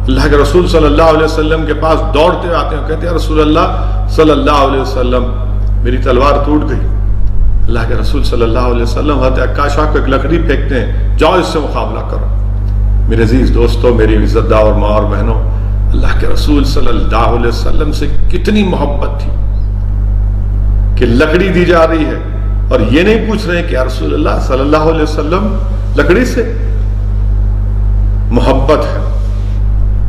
اللہ کے رسول صلی اللہ علیہ وسلم کے پاس دوڑتے آتے ہیں، کہتے ہیں رسول اللہ صلی اللہ علیہ وسلم میری تلوار ٹوٹ گئی۔ اللہ کے رسول صلی اللہ علیہ وسلم حضرت عکاشہ کو ایک لکڑی پھینکتے ہیں، جاؤ اس سے مقابلہ کرو۔ میرے عزیز دوستوں، میری عزت دار اور ماں اور بہنوں، اللہ کے رسول صلی اللہ علیہ وسلم سے کتنی محبت تھی کہ لکڑی دی جا رہی ہے اور یہ نہیں پوچھ رہے کہ یا رسول اللہ صلی اللہ علیہ وسلم لکڑی سے محبت ہے،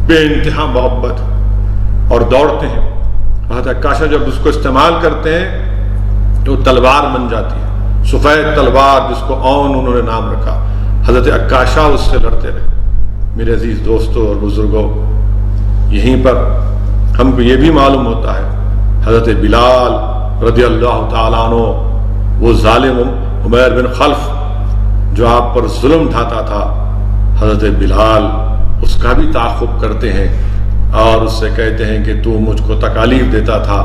بے انتہا محبت ہے، اور دوڑتے ہیں۔ حضرت عکاشہ جب اس کو استعمال کرتے ہیں تو تلوار بن جاتی ہے، سفید تلوار جس کو اون انہوں نے نام رکھا۔ حضرت عکاشہ اس سے لڑتے رہے۔ میرے عزیز دوستوں اور بزرگوں، یہیں پر ہم کو یہ بھی معلوم ہوتا ہے حضرت بلال رضی اللہ تعالیٰ عنہ، وہ ظالم عمیر بن خلف جو آپ پر ظلم ڈھاتا تھا، حضرت بلال اس کا بھی تعاقب کرتے ہیں اور اس سے کہتے ہیں کہ تو مجھ کو تکالیف دیتا تھا،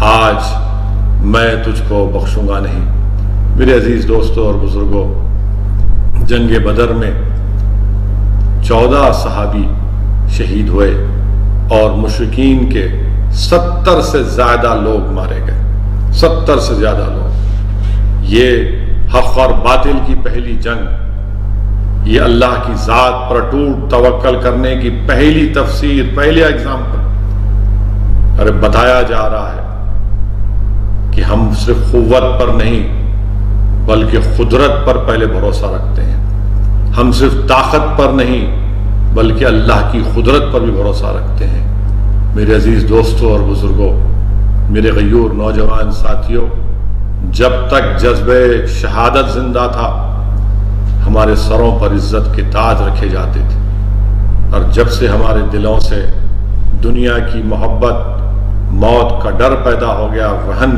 آج میں تجھ کو بخشوں گا نہیں۔ میرے عزیز دوستوں اور بزرگوں، جنگ بدر میں 14 صحابی شہید ہوئے اور مشرکین کے 70 سے زیادہ لوگ مارے گئے، 70 سے زیادہ لوگ. یہ حق اور باطل کی پہلی جنگ، یہ اللہ کی ذات پر ٹوٹ توکل کرنے کی پہلی تفسیر، پہلے ایگزامپل. ارے بتایا جا رہا ہے کہ ہم صرف قوت پر نہیں بلکہ قدرت پر پہلے بھروسہ رکھتے ہیں. ہم صرف طاقت پر نہیں بلکہ اللہ کی قدرت پر بھی بھروسہ رکھتے ہیں. میرے عزیز دوستوں اور بزرگوں، میرے غیور نوجوان ساتھیوں، جب تک جذبہ شہادت زندہ تھا ہمارے سروں پر عزت کے تاج رکھے جاتے تھے، اور جب سے ہمارے دلوں سے دنیا کی محبت، موت کا ڈر پیدا ہو گیا، رہن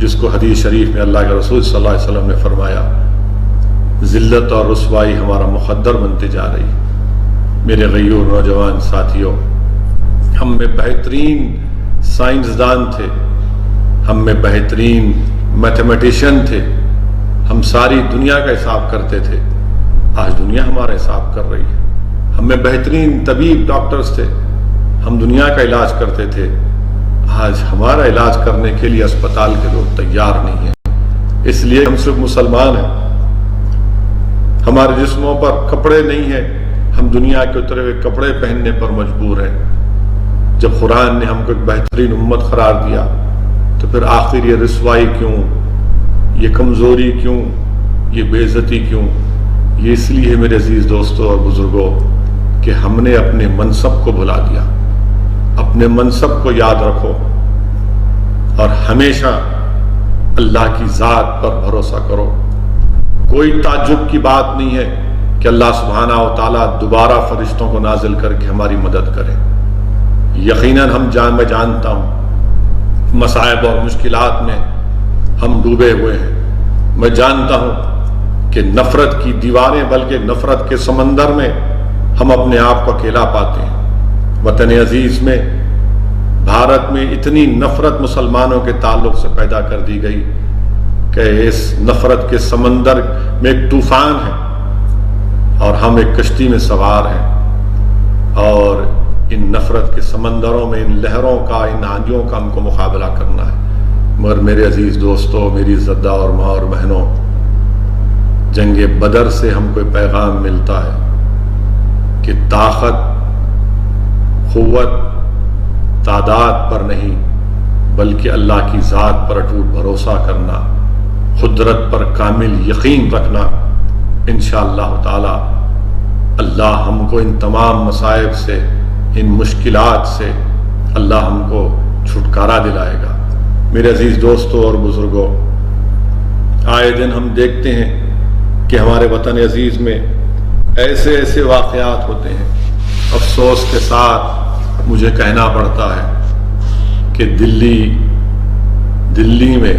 جس کو حدیث شریف میں اللہ کے رسول صلی اللہ علیہ وسلم نے فرمایا، ذلت اور رسوائی ہمارا مقدر بنتے جا رہی. میرے غیور نوجوان ساتھیوں، ہم میں بہترین سائنسدان تھے، ہم میں بہترین میتھمیٹیشین تھے، ہم ساری دنیا کا حساب کرتے تھے. آج دنیا ہمارا حساب کر رہی ہے. ہم میں بہترین طبیب ڈاکٹرز تھے، ہم دنیا کا علاج کرتے تھے. آج ہمارا علاج کرنے کے لیے اسپتال کے لوگ تیار نہیں ہیں. اس لیے ہم صرف مسلمان ہیں، ہمارے جسموں پر کپڑے نہیں ہیں، ہم دنیا کے اترے ہوئے کپڑے پہننے پر مجبور ہیں. جب قرآن نے ہم کو ایک بہترین امت قرار دیا تو پھر آخر یہ رسوائی کیوں، یہ کمزوری کیوں، یہ بے عزتی کیوں؟ یہ اس لیے میرے عزیز دوستوں اور بزرگوں کہ ہم نے اپنے منصب کو بھلا دیا. اپنے منصب کو یاد رکھو اور ہمیشہ اللہ کی ذات پر بھروسہ کرو. کوئی تعجب کی بات نہیں ہے کہ اللہ سبحانہ و تعالیٰ دوبارہ فرشتوں کو نازل کر کے ہماری مدد کرے. یقیناً میں جانتا ہوں مصائب اور مشکلات میں ہم ڈوبے ہوئے ہیں. میں جانتا ہوں کہ نفرت کی دیواریں بلکہ نفرت کے سمندر میں ہم اپنے آپ کو اکیلا پاتے ہیں. وطن عزیز میں، بھارت میں اتنی نفرت مسلمانوں کے تعلق سے پیدا کر دی گئی کہ اس نفرت کے سمندر میں ایک طوفان ہے اور ہم ایک کشتی میں سوار ہیں، اور ان نفرت کے سمندروں میں، ان لہروں کا، ان آندھیوں کا ہم کو مقابلہ کرنا ہے. مگر میرے عزیز دوستوں، میری زدہ اور ماں اور بہنوں، جنگ بدر سے ہم کو پیغام ملتا ہے کہ طاقت، قوت، تعداد پر نہیں بلکہ اللہ کی ذات پر اٹوٹ بھروسہ کرنا، قدرت پر کامل یقین رکھنا. انشاءاللہ تعالی اللہ ہم کو ان تمام مصائب سے، ان مشکلات سے اللہ ہم کو چھٹکارا دلائے گا. میرے عزیز دوستوں اور بزرگوں، آئے دن ہم دیکھتے ہیں کہ ہمارے وطن عزیز میں ایسے ایسے واقعات ہوتے ہیں. افسوس کے ساتھ مجھے کہنا پڑتا ہے کہ دلی میں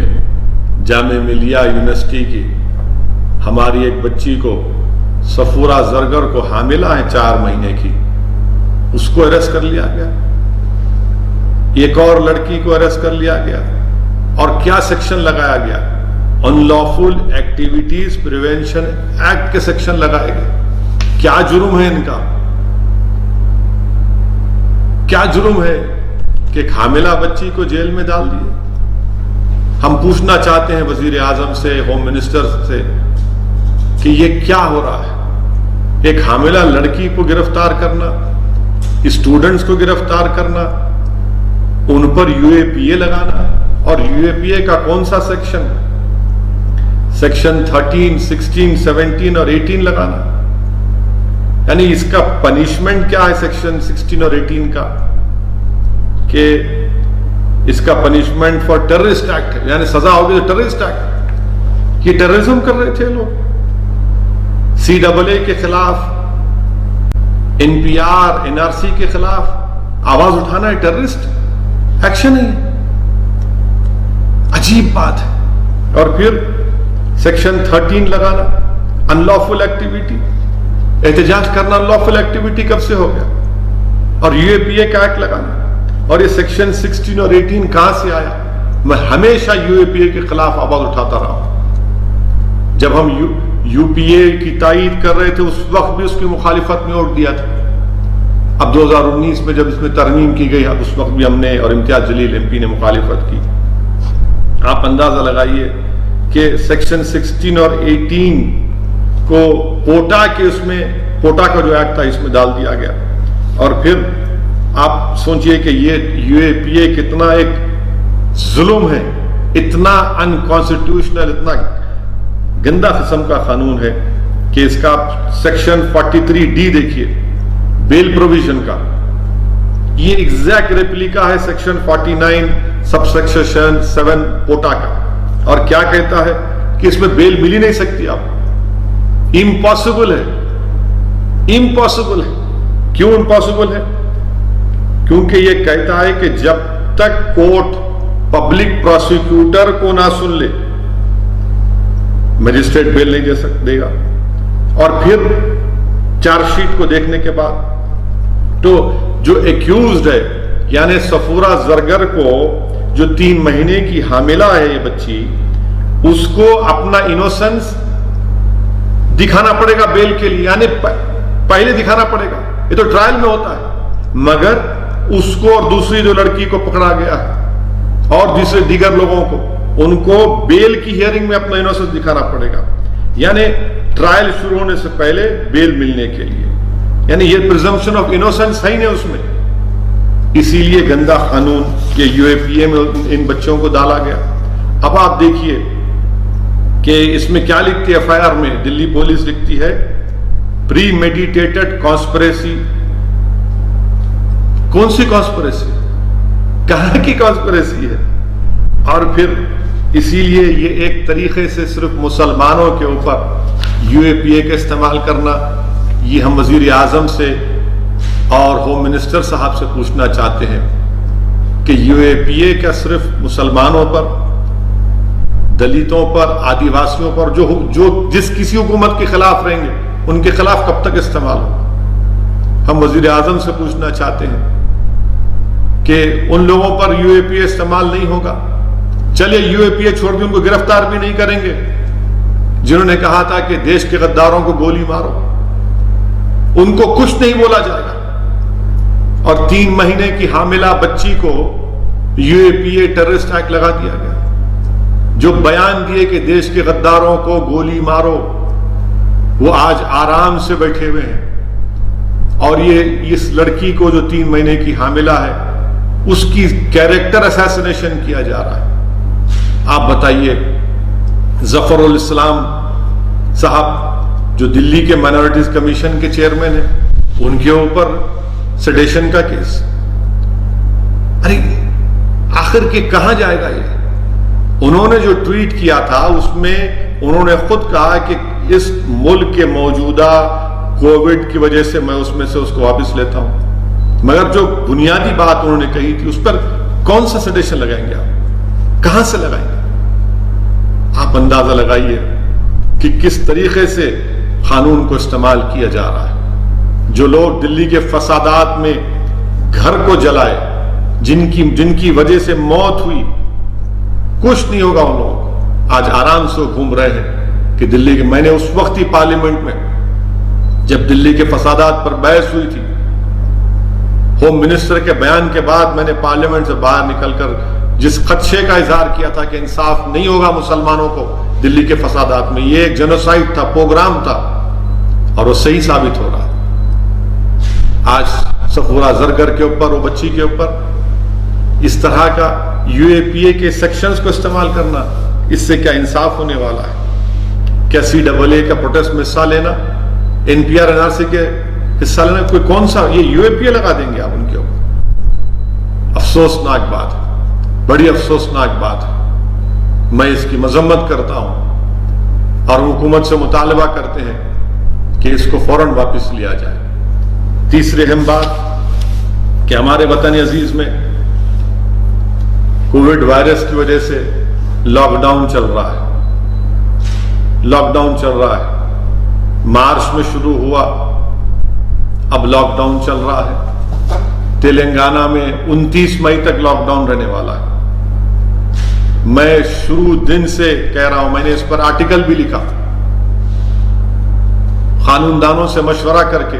جامعہ ملیہ یونیورسٹی کی ہماری ایک بچی کو، صفورہ زرگر کو، حاملہ ہے 4 مہینے کی، اس کو اریسٹ کر لیا گیا. ایک اور لڑکی کو اریسٹ کر لیا گیا. اور کیا سیکشن لگایا گیا؟ ان لافل ایکٹیویٹیز پریونشن ایکٹ کے سیکشن لگائے گئے. کیا جرم ہے ان کا؟ کیا جرم ہے کہ ایک حاملہ بچی کو جیل میں ڈال دیے؟ ہم پوچھنا چاہتے ہیں وزیر اعظم سے، ہوم منسٹر سے کہ یہ کیا ہو رہا ہے؟ ایک حاملہ لڑکی کو گرفتار کرنا، اسٹوڈنٹس کو گرفتار کرنا، ان پر UAPA لگانا، اور UAPA کا کون سا سیکشن؟ سیکشن 13، 16، 17 اور 18 لگانا. یعنی اس کا پنشمنٹ کیا ہے سیکشن 16 اور 18 کا؟ کہ اس کا پنشمنٹ فار ٹیررسٹ ایکٹ ہے، یعنی سزا ہوگی ٹیررسٹ ایکٹ. یہ ٹیررزم کر رہے تھے لوگ. CAA کے خلاف، NPR، NRC کے خلاف آواز اٹھانا ہے ٹیررسٹ ایکشن ہے. عجیب بات ہے. اور پھر سیکشن 13 لگانا، ان لافل ایکٹیویٹی. احتجاج کرنا ان لافل ایکٹیویٹی کب سے ہو گیا؟ اور UAPA کا ایکٹ لگانا. اور یہ سیکشن 16 اور 18 کہاں سے آیا؟ میں ہمیشہ UAPA کے خلاف آواز اٹھاتا رہا ہوں. جب ہم UPA کی تائید کر رہے تھے اس وقت بھی اس کی مخالفت میں ووٹ دیا تھا. اب 2019 میں جب اس میں ترمیم کی گئی، اب اس وقت بھی ہم نے اور امتیاز جلیل MP نے مخالفت کی. آپ اندازہ لگائیے کہ سیکشن 16 اور 18 کو پوٹا کے اس میں پوٹا کا جو ایکٹ تھا اس میں ڈال دیا گیا. اور پھر آپ سوچئے کہ یہ یو اے پی اے کتنا ایک ظلم ہے, اتنا انکانسٹیٹیوشنل, اتنا گندا قسم کا قانون ہے کہ اس کا سیکشن 43D دیکھیے بیل پروویژن کا, یہ ایگزیکٹ ریپلیکا ہے سیکشن 49 سب سیکشن 7 پوٹا کا. اور کیا کہتا ہے کہ اس میں بیل مل ہی نہیں سکتی آپ, امپاسبل ہے, امپاسبل ہے. کیوں امپاسبل ہے؟ کیونکہ یہ کہتا ہے کہ جب تک کورٹ پبلک پروسیکیوٹر کو نہ سن لے مجسٹریٹ بیل نہیں دے گا. اور پھر چارج شیٹ کو دیکھنے کے بعد تو جو ایکیوزڈ ہے یعنی صفورہ زرگر کو جو 3 مہینے کی حاملہ ہے یہ بچی, اس کو اپنا انوسنس دکھانا پڑے گا بیل کے لیے, یعنی پہلے دکھانا پڑے گا. یہ تو ٹرائل میں ہوتا ہے, مگر اس کو اور دوسری جو لڑکی کو پکڑا گیا ہے اور دوسرے دیگر لوگوں کو, ان کو بیل کی ہیئرنگ میں اپنا انوسنس دکھانا پڑے گا. یعنی ٹرائل شروع ہونے سے پہلے بیل ملنے کے لیے, یعنی یہ پریزمپشن آف انوسنس ہے ہی نہیں اس میں. اسی لیے گندا قانون یہ یو اے پی اے میں ان بچوں کو ڈالا گیا. اب آپ دیکھیے کہ اس میں کیا لکھتی ہے ایف آئی آر میں, دلی پولیس لکھتی ہے پری میڈیٹیٹڈ کانسپریسی. کون سی کانسپریسی, کہاں کی کانسپریسی ہے؟ اور پھر اسی لیے یہ ایک طریقے سے صرف مسلمانوں کے اوپر یو اے پی اے کا استعمال کرنا, یہ ہم وزیر اعظم سے اور ہوم منسٹر صاحب سے پوچھنا چاہتے ہیں کہ یو اے پی اے کا صرف مسلمانوں پر, دلتوں پر, آدیواسیوں پر, جو جس کسی حکومت کے خلاف رہیں گے ان کے خلاف کب تک استعمال ہو؟ ہم وزیر اعظم سے پوچھنا چاہتے ہیں کہ ان لوگوں پر یو اے پی اے استعمال نہیں ہوگا. چلیے یو اے پی اے چھوڑ کے ان کو گرفتار بھی نہیں کریں گے جنہوں نے کہا تھا کہ دیش کے غداروں کو گولی مارو, ان کو کچھ نہیں بولا جائے گا. اور 3 مہینے کی حاملہ بچی کو you a P a terrorist act لگا دیا گیا. جو بیان دیے کہ دیش کے غداروں کو گولی مارو, وہ آج آرام سے بیٹھے ہوئے ہیں. اور یہ اس لڑکی کو جو 3 مہینے کی حاملہ ہے اس کی کیریکٹر اسیسینیشن کیا جا رہا ہے. آپ بتائیے, ظفر الاسلام صاحب جو دلی کے مائنورٹیز کمیشن کے چیئرمین ہیں, ان کے اوپر سیڈیشن کا کیس. ارے آخر کے کہاں جائے گا یہ؟ انہوں نے جو ٹویٹ کیا تھا اس میں انہوں نے خود کہا کہ اس ملک کے موجودہ کووڈ کی وجہ سے میں اس کو واپس لیتا ہوں. مگر جو بنیادی بات انہوں نے کہی تھی اس پر کون سا سیڈیشن لگائیں گے آپ؟ کہاں سے لگائیں گے؟ آپ اندازہ لگائیے کہ کس طریقے سے قانون کو استعمال کیا جا رہا ہے. جو لوگ دلی کے فسادات میں گھر کو جلائے, جن کی وجہ سے موت ہوئی, کچھ نہیں ہوگا ان لوگوں کو, آج آرام سے گھوم رہے ہیں کہ دلی کے. میں نے اس وقت ہی پارلیمنٹ میں جب دلی کے فسادات پر بحث ہوئی تھی, ہوم منسٹر کے بیان کے بعد میں نے پارلیمنٹ سے باہر نکل کر جس خدشے کا اظہار کیا تھا کہ انصاف نہیں ہوگا مسلمانوں کو دلی کے فسادات میں, یہ ایک جنوسائیڈ تھا, پروگرام تھا, اور وہ صحیح ثابت ہو رہا ہے. آج صفورہ زرگر کے اوپر, وہ بچی کے اوپر اس طرح کا یو اے پی اے کے سیکشنز کو استعمال کرنا, اس سے کیا انصاف ہونے والا ہے؟ کیا CAA کا پروٹیسٹ میں حصہ لینا, NPR NRC کے حصہ لینا, کوئی کون سا یہ یو اے پی اے لگا دیں گے آپ ان کے اوپر؟ افسوسناک بات ہے, بڑی افسوسناک بات ہے. میں اس کی مذمت کرتا ہوں اور حکومت سے مطالبہ کرتے ہیں کہ اس کو فوراً واپس لیا جائے. تیسری اہم بات کہ ہمارے وطن عزیز میں کووڈ وائرس کی وجہ سے لاک ڈاؤن چل رہا ہے. لاک ڈاؤن چل رہا ہے, مارچ میں شروع ہوا, اب لاک ڈاؤن چل رہا ہے. تلنگانہ میں 29 مئی تک لاک ڈاؤن رہنے والا ہے. میں شروع دن سے کہہ رہا ہوں, میں نے اس پر آرٹیکل بھی لکھا, قانون دانوں سے مشورہ کر کے,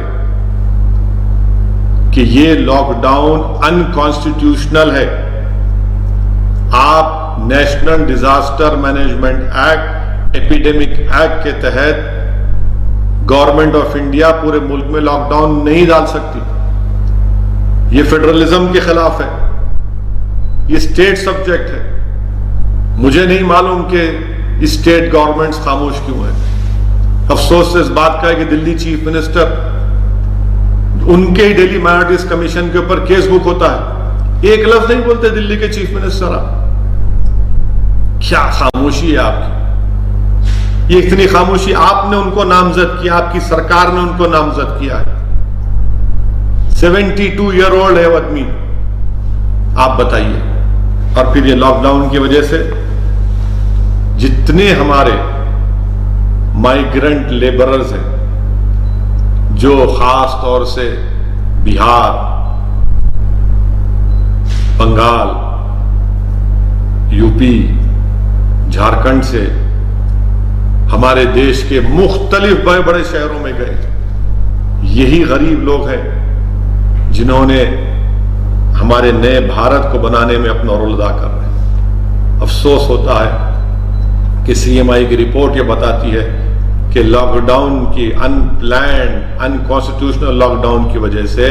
کہ یہ لاک ڈاؤن انکانسٹیٹیوشنل ہے. آپ national disaster management act, epidemic act کے تحت گورنمنٹ آف انڈیا پورے ملک میں لاک ڈاؤن نہیں ڈال سکتی. یہ فیڈرلزم کے خلاف ہے، یہ اسٹیٹ سبجیکٹ ہے. مجھے نہیں معلوم کہ اسٹیٹ گورنمنٹس خاموش کیوں ہیں. افسوس سے اس بات کا ہے کہ دلی چیف منسٹر، ان کے ہی ڈیلی مائنورٹیز کمیشن کے اوپر کیس بک ہوتا ہے، ایک لفظ نہیں بولتے دلی کے چیف منسٹر. آپ کیا خاموشی ہے آپ کی؟ یہ اتنی خاموشی، آپ نے ان کو نامزد کیا، آپ کی سرکار نے ان کو نامزد کیا ہے. 72 ایئر اولڈ ہے وہ آدمی، آپ بتائیے. اور پھر یہ لاک ڈاؤن کی وجہ سے جتنے ہمارے مائیگرنٹ لیبررز ہیں جو خاص طور سے بہار، بنگال، یو پی، جھارکھنڈ سے ہمارے دیش کے مختلف بڑے بڑے شہروں میں گئے، یہی غریب لوگ ہیں جنہوں نے ہمارے نئے بھارت کو بنانے میں اپنا رول ادا کر رہے ہیں. افسوس ہوتا ہے کہ سی ایم آئی کی رپورٹ یہ بتاتی ہے کہ لاک ڈاؤن کی ان پلانڈ ان کانسٹیٹیوشنل لاک ڈاؤن کی وجہ سے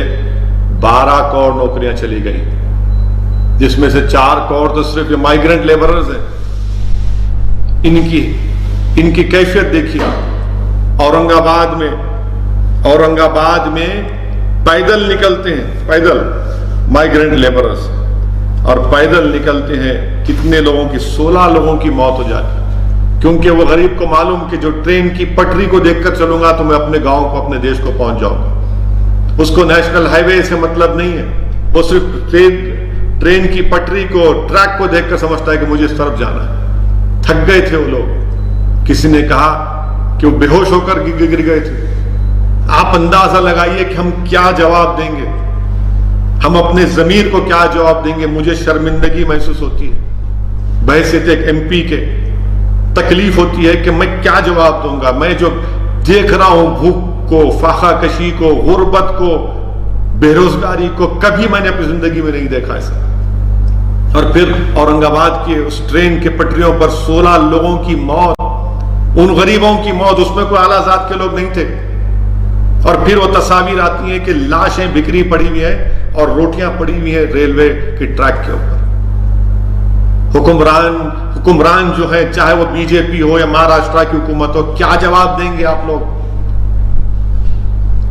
12 کروڑ نوکریاں چلی گئی، جس میں سے 4 کروڑ تو صرف یہ مائیگرنٹ لیبررز ہیں. ان کی کیفیت دیکھیے. اورنگ آباد میں پیدل نکلتے ہیں، پیدل مائیگرنٹ لیبررز، اور پیدل نکلتے ہیں کتنے لوگوں کی، 16 لوگوں کی موت ہو جاتی ہے. کیونکہ وہ غریب کو معلوم کہ جو ٹرین کی پٹری کو دیکھ کر چلوں گا تو میں اپنے گاؤں کو، اپنے دیش کو پہنچ جاؤں گا. اس کو نیشنل ہائی وے سے مطلب نہیں ہے، وہ صرف ٹرین کی پٹری کو، ٹریک کو دیکھ کر سمجھتا ہے کہ مجھے اس طرف جانا ہے. تھک گئے تھے وہ لوگ. کسی نے کہا کہ وہ بے ہوش ہو کر گر گئے تھے. آپ اندازہ لگائیے کہ ہم کیا جواب دیں گے، ہم اپنے ضمیر کو کیا جواب دیں گے. مجھے شرمندگی محسوس ہوتی ہے بحیثیت ایک ایم پی کے. تکلیف ہوتی ہے کہ میں کیا جواب دوں گا. میں جو دیکھ رہا ہوں بھوک کو، فاقہ کشی کو، غربت کو، بے روزگاری کو، کبھی میں نے اپنی زندگی میں نہیں دیکھا ایسا. اور پھر اورنگ آباد کی اس ٹرین کے پٹریوں پر 16 لوگوں کی موت، ان غریبوں کی موت، اس میں کوئی اعلیٰ ذات کے لوگ نہیں تھے. اور پھر وہ تصاویر آتی ہیں کہ لاشیں بکھری پڑی ہوئی ہیں اور روٹیاں پڑی ہوئی ہیں ریلوے کے ٹریک کے اوپر. حکمران جو ہے، چاہے وہ بی جے پی ہو یا مہاراشٹرا کی حکومت ہو، کیا جواب دیں گے آپ لوگ؟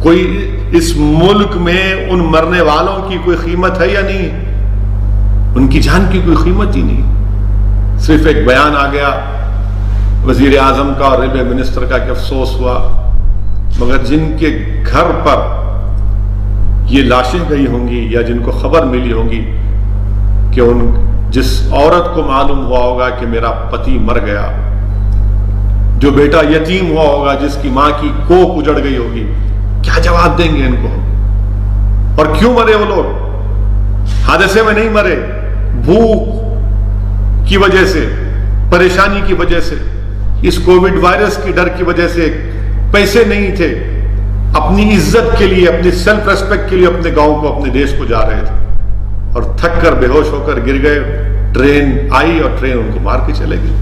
کوئی اس ملک میں ان مرنے والوں کی کوئی قیمت ہے یا نہیں؟ ان کی جان کی کوئی قیمت ہی نہیں. صرف ایک بیان آ گیا وزیر اعظم کا اور ریلوے منسٹر کا کہ افسوس ہوا، مگر جن کے گھر پر یہ لاشیں گئی ہوں گی یا جن کو خبر ملی ہوگی کہ جس عورت کو معلوم ہوا ہوگا کہ میرا پتی مر گیا، جو بیٹا یتیم ہوا ہوگا، جس کی ماں کی کوکھ اجڑ گئی ہوگی، کیا جواب دیں گے ان کو؟ اور کیوں مرے وہ لوگ؟ حادثے میں نہیں مرے، بھوک کی وجہ سے، پریشانی کی وجہ سے، اس کووڈ وائرس کی ڈر کی وجہ سے. پیسے نہیں تھے، اپنی عزت کے لیے، اپنی سیلف ریسپیکٹ کے لیے اپنے گاؤں کو، اپنے دیش کو جا رہے تھے، اور تھک کر بے ہوش ہو کر گر گئے. ٹرین آئی اور ٹرین ان کو مار کے چلے گئی.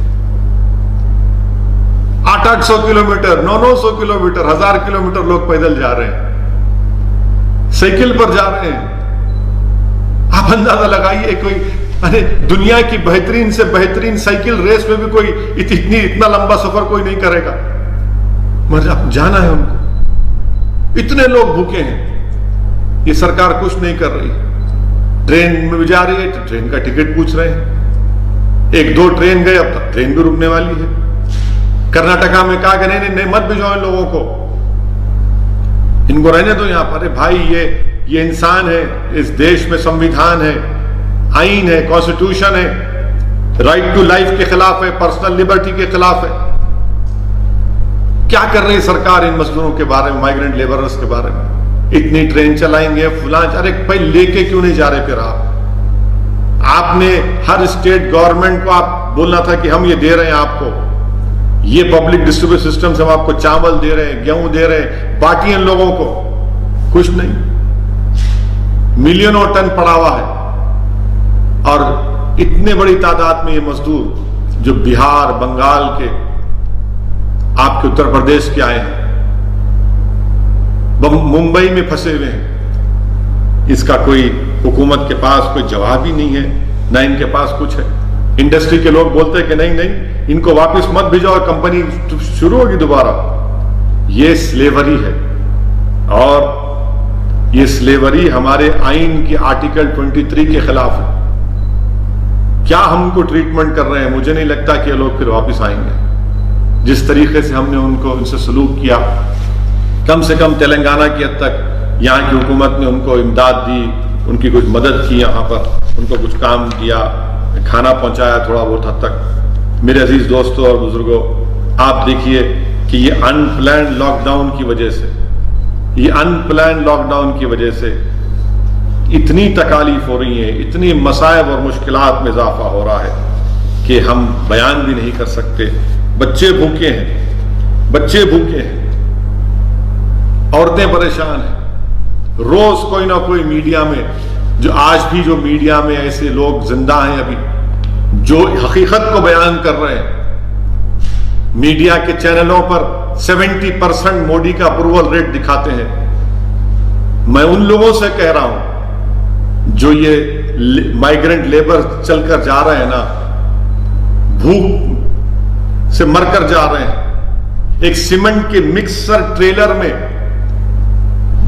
800 کلومیٹر، 900 کلومیٹر، 1000 کلومیٹر لوگ پیدل جا رہے ہیں، سائیکل پر جا رہے ہیں. آپ اندازہ لگائیے، کوئی دنیا کی بہترین سے بہترین سائیکل ریس میں بھی کوئی اتنا لمبا سفر کوئی نہیں کرے گا، مگر اب جانا ہے ان کو. اتنے لوگ بھوکے ہیں، یہ سرکار کچھ نہیں کر رہی. ٹرین میں بھی جا رہی ہے، ٹرین کا ٹکٹ پوچھ رہے ہیں. 1-2 ٹرین گئے، اب تک ٹرین بھی رکنے والی ہے. کرناٹکا میں کہا کہ نہیں مت بھیجو ان لوگوں کو، ان کو رہنے دو یہاں پر. بھائی یہ انسان ہے، اس دیش میں سمویدھان ہے، آئین ہے، کانسٹیٹیوشن ہے، رائٹ ٹو لائف کے خلاف ہے، پرسنل لبرٹی کے خلاف ہے. کیا کر رہی سرکار ان مزدوروں کے بارے میں، مائیگرنٹ لیبررز کے بارے میں؟ اتنی ٹرین چلائیں گے فلاں، ارے بھائی لے کے کیوں نہیں جا رہے؟ پھر آپ نے ہر اسٹیٹ گورنمنٹ کو آپ بولنا تھا کہ ہم یہ دے رہے ہیں آپ کو، یہ پبلک ڈسٹریبیوشن سسٹم سے ہم آپ کو چاول دے رہے ہیں، گیہوں دے رہے ہیں، بانٹی ان لوگوں کو. کچھ نہیں، ملینوں ٹن پڑا ہوا ہے. اور اتنے بڑی تعداد میں یہ مزدور جو بہار بنگال کے آپ کے اتر پردیش کے آئے ہیں ممبئی میں پھنسے ہوئے ہیں، اس کا کوئی حکومت کے پاس کوئی جواب ہی نہیں ہے، نہ ان کے پاس کچھ ہے۔ انڈسٹری کے لوگ بولتے ہیں کہ نہیں ان کو واپس مت بھیجاؤ، کمپنی شروع ہوگی دوبارہ۔ یہ سلیوری ہے، اور یہ سلیوری ہمارے آئین کے آرٹیکل 23 کے خلاف ہے۔ کیا ہم کو ٹریٹمنٹ کر رہے ہیں؟ مجھے نہیں لگتا کہ یہ لوگ پھر واپس آئیں گے۔ جس طریقے سے ہم نے ان سے سلوک کیا، کم سے کم تلنگانہ کی حد تک یہاں کی حکومت نے ان کو امداد دی، ان کی کچھ مدد کی، یہاں پر ان کو کچھ کام دیا، کھانا پہنچایا تھوڑا بہت حد تک۔ میرے عزیز دوستوں اور بزرگوں، آپ دیکھیے کہ یہ ان پلانڈ لاک ڈاؤن کی وجہ سے، اتنی تکالیف ہو رہی ہیں، اتنی مصائب اور مشکلات میں اضافہ ہو رہا ہے کہ ہم بیان بھی نہیں کر سکتے۔ بچے بھوکے ہیں، عورتیں پریشان ہیں۔ روز کوئی نہ کوئی میڈیا میں، جو میڈیا میں ایسے لوگ زندہ ہیں ابھی جو حقیقت کو بیان کر رہے ہیں، میڈیا کے چینلوں پر 70% مودی کا اپروول ریٹ دکھاتے ہیں۔ میں ان لوگوں سے کہہ رہا ہوں جو یہ مائیگرنٹ لیبر چل کر جا رہے ہیں نا، بھوک سے مر کر جا رہے ہیں، ایک سیمنٹ کے مکسر ٹریلر میں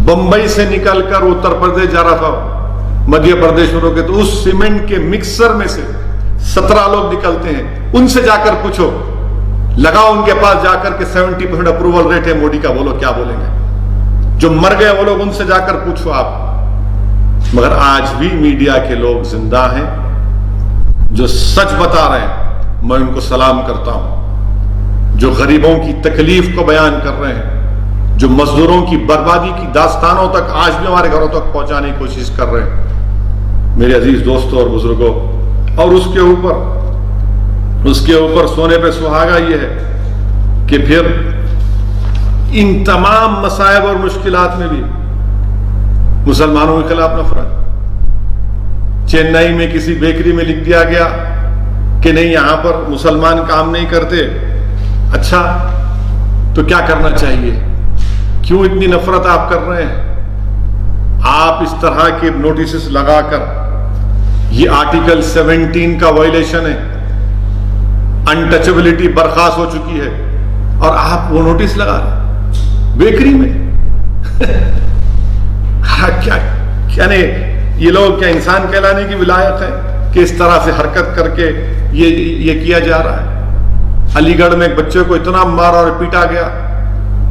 بمبئی سے نکل کر اتر پردیش جا رہا تھا، مدھیہ پردیش میں روکے تو اس سیمنٹ کے مکسر میں سے 17 لوگ نکلتے ہیں۔ ان سے جا کر پوچھو، لگاؤ ان کے پاس جا کر کہ 70% اپروول ریٹ ہے مودی کا، بولو کیا بولیں گے؟ جو مر گئے وہ لوگ، ان سے جا کر پوچھو آپ۔ مگر آج بھی میڈیا کے لوگ زندہ ہیں جو سچ بتا رہے ہیں، میں ان کو سلام کرتا ہوں۔ جو غریبوں کی تکلیف کو بیان کر رہے ہیں، جو مزدوروں کی بربادی کی داستانوں تک آج بھی ہمارے گھروں تک پہنچانے کی کوشش کر رہے ہیں، میرے عزیز دوستوں اور بزرگوں۔ اور اس کے اوپر سونے پہ سہاگا یہ ہے کہ پھر ان تمام مصائب اور مشکلات میں بھی مسلمانوں کے خلاف نفرت۔ چنئی میں کسی بیکری میں لکھ دیا گیا کہ نہیں یہاں پر مسلمان کام نہیں کرتے۔ اچھا، تو کیا کرنا چاہیے؟ کیوں اتنی نفرت آپ کر رہے ہیں؟ آپ اس طرح کے نوٹسز لگا کر، یہ آرٹیکل 17 کا وائلیشن ہے، انٹچبلٹی برخاست ہو چکی ہے، اور آپ وہ نوٹس لگا رہے ہیں بیکری میں۔ کیا یہ لوگ کیا انسان کہلانے کی ولایت ہے کہ اس طرح سے حرکت کر کے یہ کیا جا رہا ہے؟ علی گڑھ میں ایک بچے کو اتنا مارا اور پیٹا گیا،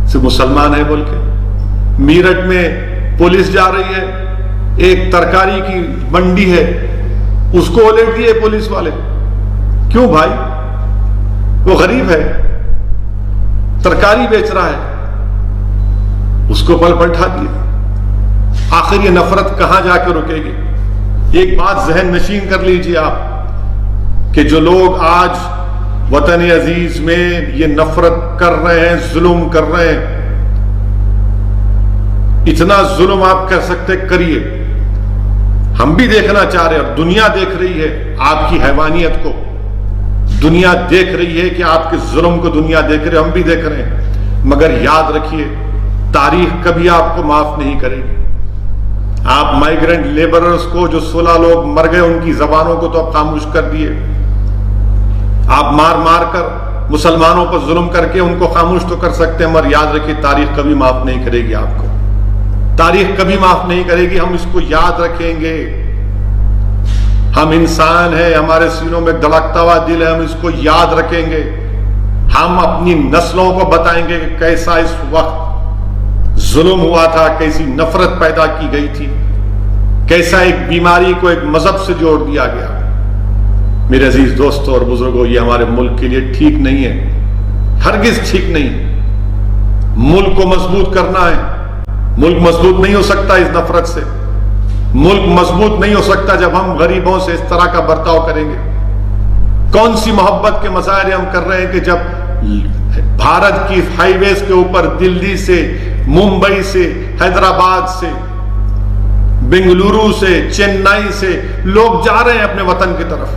صرف مسلمان ہے بول کے۔ میرٹھ میں پولیس جا رہی ہے، ایک ترکاری کی منڈی ہے، اس کو الٹ دیے پولیس والے۔ کیوں بھائی؟ وہ غریب ہے، ترکاری بیچ رہا ہے، اس کو پلٹا دیا۔ آخر یہ نفرت کہاں جا کے رکے گی؟ ایک بات ذہن نشین کر لیجیے آپ کہ جو لوگ آج وطن عزیز میں یہ نفرت کر رہے ہیں، ظلم کر رہے ہیں، اتنا ظلم آپ کر سکتے کریے۔ ہم بھی دیکھنا چاہ رہے ہیں، اور دنیا دیکھ رہی ہے آپ کی حیوانیت کو، دنیا دیکھ رہی ہے کہ آپ کے ظلم کو دنیا دیکھ رہے، ہم بھی دیکھ رہے ہیں۔ مگر یاد رکھیے، تاریخ کبھی آپ کو معاف نہیں کرے گی۔ آپ مائیگرنٹ لیبررز کو، جو 16 لوگ مر گئے، ان کی زبانوں کو تو آپ خاموش کر دیے۔ آپ مار کر مسلمانوں پر ظلم کر کے ان کو خاموش تو کر سکتے ہیں، مگر یاد رکھیے تاریخ کبھی معاف نہیں کرے گی آپ کو، تاریخ کبھی معاف نہیں کرے گی۔ ہم اس کو یاد رکھیں گے۔ ہم انسان ہیں، ہمارے سینوں میں دھڑکتا ہوا دل ہے، ہم اس کو یاد رکھیں گے۔ ہم اپنی نسلوں کو بتائیں گے کہ کیسا اس وقت ظلم ہوا تھا، کیسی نفرت پیدا کی گئی تھی، کیسا ایک بیماری کو ایک مذہب سے جوڑ دیا گیا۔ میرے عزیز دوستوں اور بزرگوں، یہ ہمارے ملک کے لیے ٹھیک نہیں ہے، ہرگز ٹھیک نہیں۔ ملک کو مضبوط کرنا ہے۔ ملک مضبوط نہیں ہو سکتا اس نفرت سے، ملک مضبوط نہیں ہو سکتا جب ہم غریبوں سے اس طرح کا برتاؤ کریں گے۔ کون سی محبت کے مظاہرے ہم کر رہے ہیں کہ جب بھارت کی ہائی ویز کے اوپر دلی سے، ممبئی سے، حیدرآباد سے، بنگلورو سے، چنئی سے لوگ جا رہے ہیں اپنے وطن کی طرف.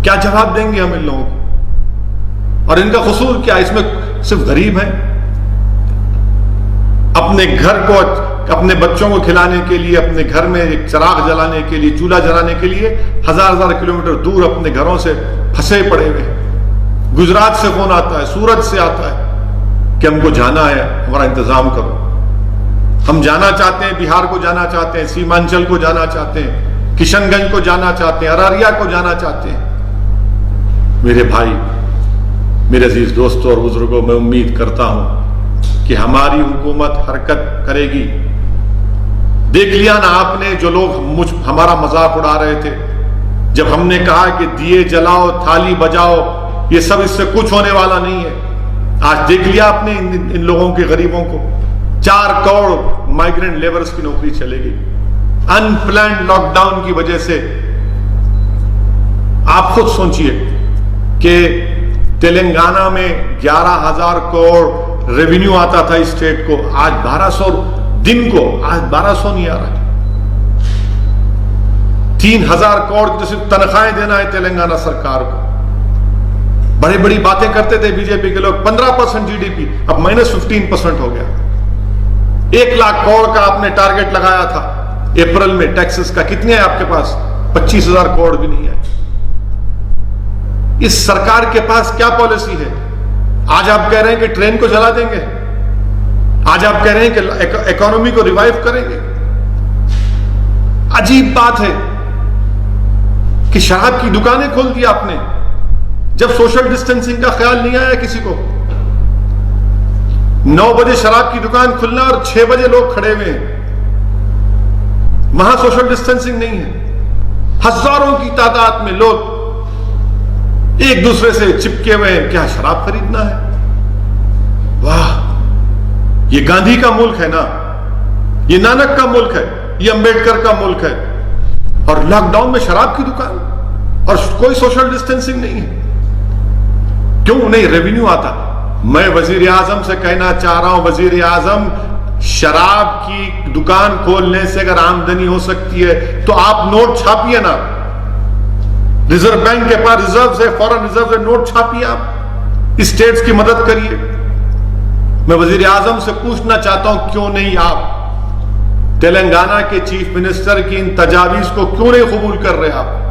کیا جواب دیں گے ہم ان لوگوں کو؟ اور ان کا قصور کیا؟ اس میں صرف غریب ہیں. اپنے گھر کو، اپنے بچوں کو کھلانے کے لیے، اپنے گھر میں ایک چراغ جلانے کے لیے، چولہا جلانے کے لیے ہزار کلومیٹر دور اپنے گھروں سے پھنسے پڑے ہوئے. گجرات سے فون آتا ہے، سورت سے آتا ہے کہ ہم کو جانا ہے، ہمارا انتظام کرو. ہم جانا چاہتے ہیں، بہار کو جانا چاہتے ہیں، سیمانچل کو جانا چاہتے ہیں، کشن گنج کو جانا چاہتے ہیں، اراریا کو جانا چاہتے ہیں. میرے بھائی، میرے عزیز دوستوں اور بزرگوں، میں امید کرتا ہوں کہ ہماری حکومت حرکت کرے گی. دیکھ لیا نا آپ نے، جو لوگ ہمارا مذاق اڑا رہے تھے جب ہم نے کہا کہ دیے جلاؤ، تھالی بجاؤ، یہ سب اس سے کچھ ہونے والا نہیں ہے. آج دیکھ لیا آپ نے ان لوگوں کے، غریبوں کو 4 کروڑ مائیگرنٹ لیبرز کی نوکری چلے گی ان پلانڈ لاک ڈاؤن کی وجہ سے. آپ خود سوچئے کہ تلنگانہ میں 11,000 کروڑ ریونیو آتا تھا اسٹیٹ کو، آج 1200 دن کو، آج 1200 نہیں آ رہا. 3,000 کروڑ کی صرف تنخواہیں دینا ہے تلنگانہ سرکار کو. بڑی بڑی باتیں کرتے تھے بی جے پی کے لوگ، 15% جی ڈی پی، اب -15% ہو گیا. 1 لاکھ کروڑ کا آپ نے ٹارگٹ لگایا تھا اپریل میں ٹیکسز کا، کتنے ہیں آپ کے پاس؟ 25,000 کروڑ بھی نہیں ہے. اس سرکار کے پاس کیا پالیسی ہے؟ آج آپ کہہ رہے ہیں کہ ٹرین کو جلا دیں گے، آج آپ کہہ رہے ہیں کہ اکانومی کو ریوائیو کریں گے. عجیب بات ہے کہ شراب کی دکانیں کھول دی آپ نے، جب سوشل ڈسٹینسنگ کا خیال نہیں آیا کسی کو. 9 بجے شراب کی دکان کھلنا اور 6 بجے لوگ کھڑے ہوئے ہیں، وہاں سوشل ڈسٹینسنگ نہیں ہے. ہزاروں کی تعداد میں لوگ ایک دوسرے سے چپکے ہوئے ہیں. کیا شراب خریدنا ہے؟ واہ، یہ گاندھی کا ملک ہے نا، یہ نانک کا ملک ہے، یہ امبیڈکر کا ملک ہے. اور لاک ڈاؤن میں شراب کی دکان اور کوئی سوشل ڈسٹینسنگ نہیں ہے. کیوں نہیں ریونیو آتا؟ میں وزیر اعظم سے کہنا چاہ رہا ہوں، وزیر اعظم، شراب کی دکان کھولنے سے اگر آمدنی ہو سکتی ہے تو آپ نوٹ چھاپیے نا. ریزرو بینک کے پاس ریزرو ہے، فورن ریزرو ہے، نوٹ چھاپیے، آپ اسٹیٹس کی مدد کریے. میں وزیر اعظم سے پوچھنا چاہتا ہوں، کیوں نہیں آپ تلنگانہ کے چیف منسٹر کی ان تجاویز کو کیوں نہیں قبول کر رہے؟ آپ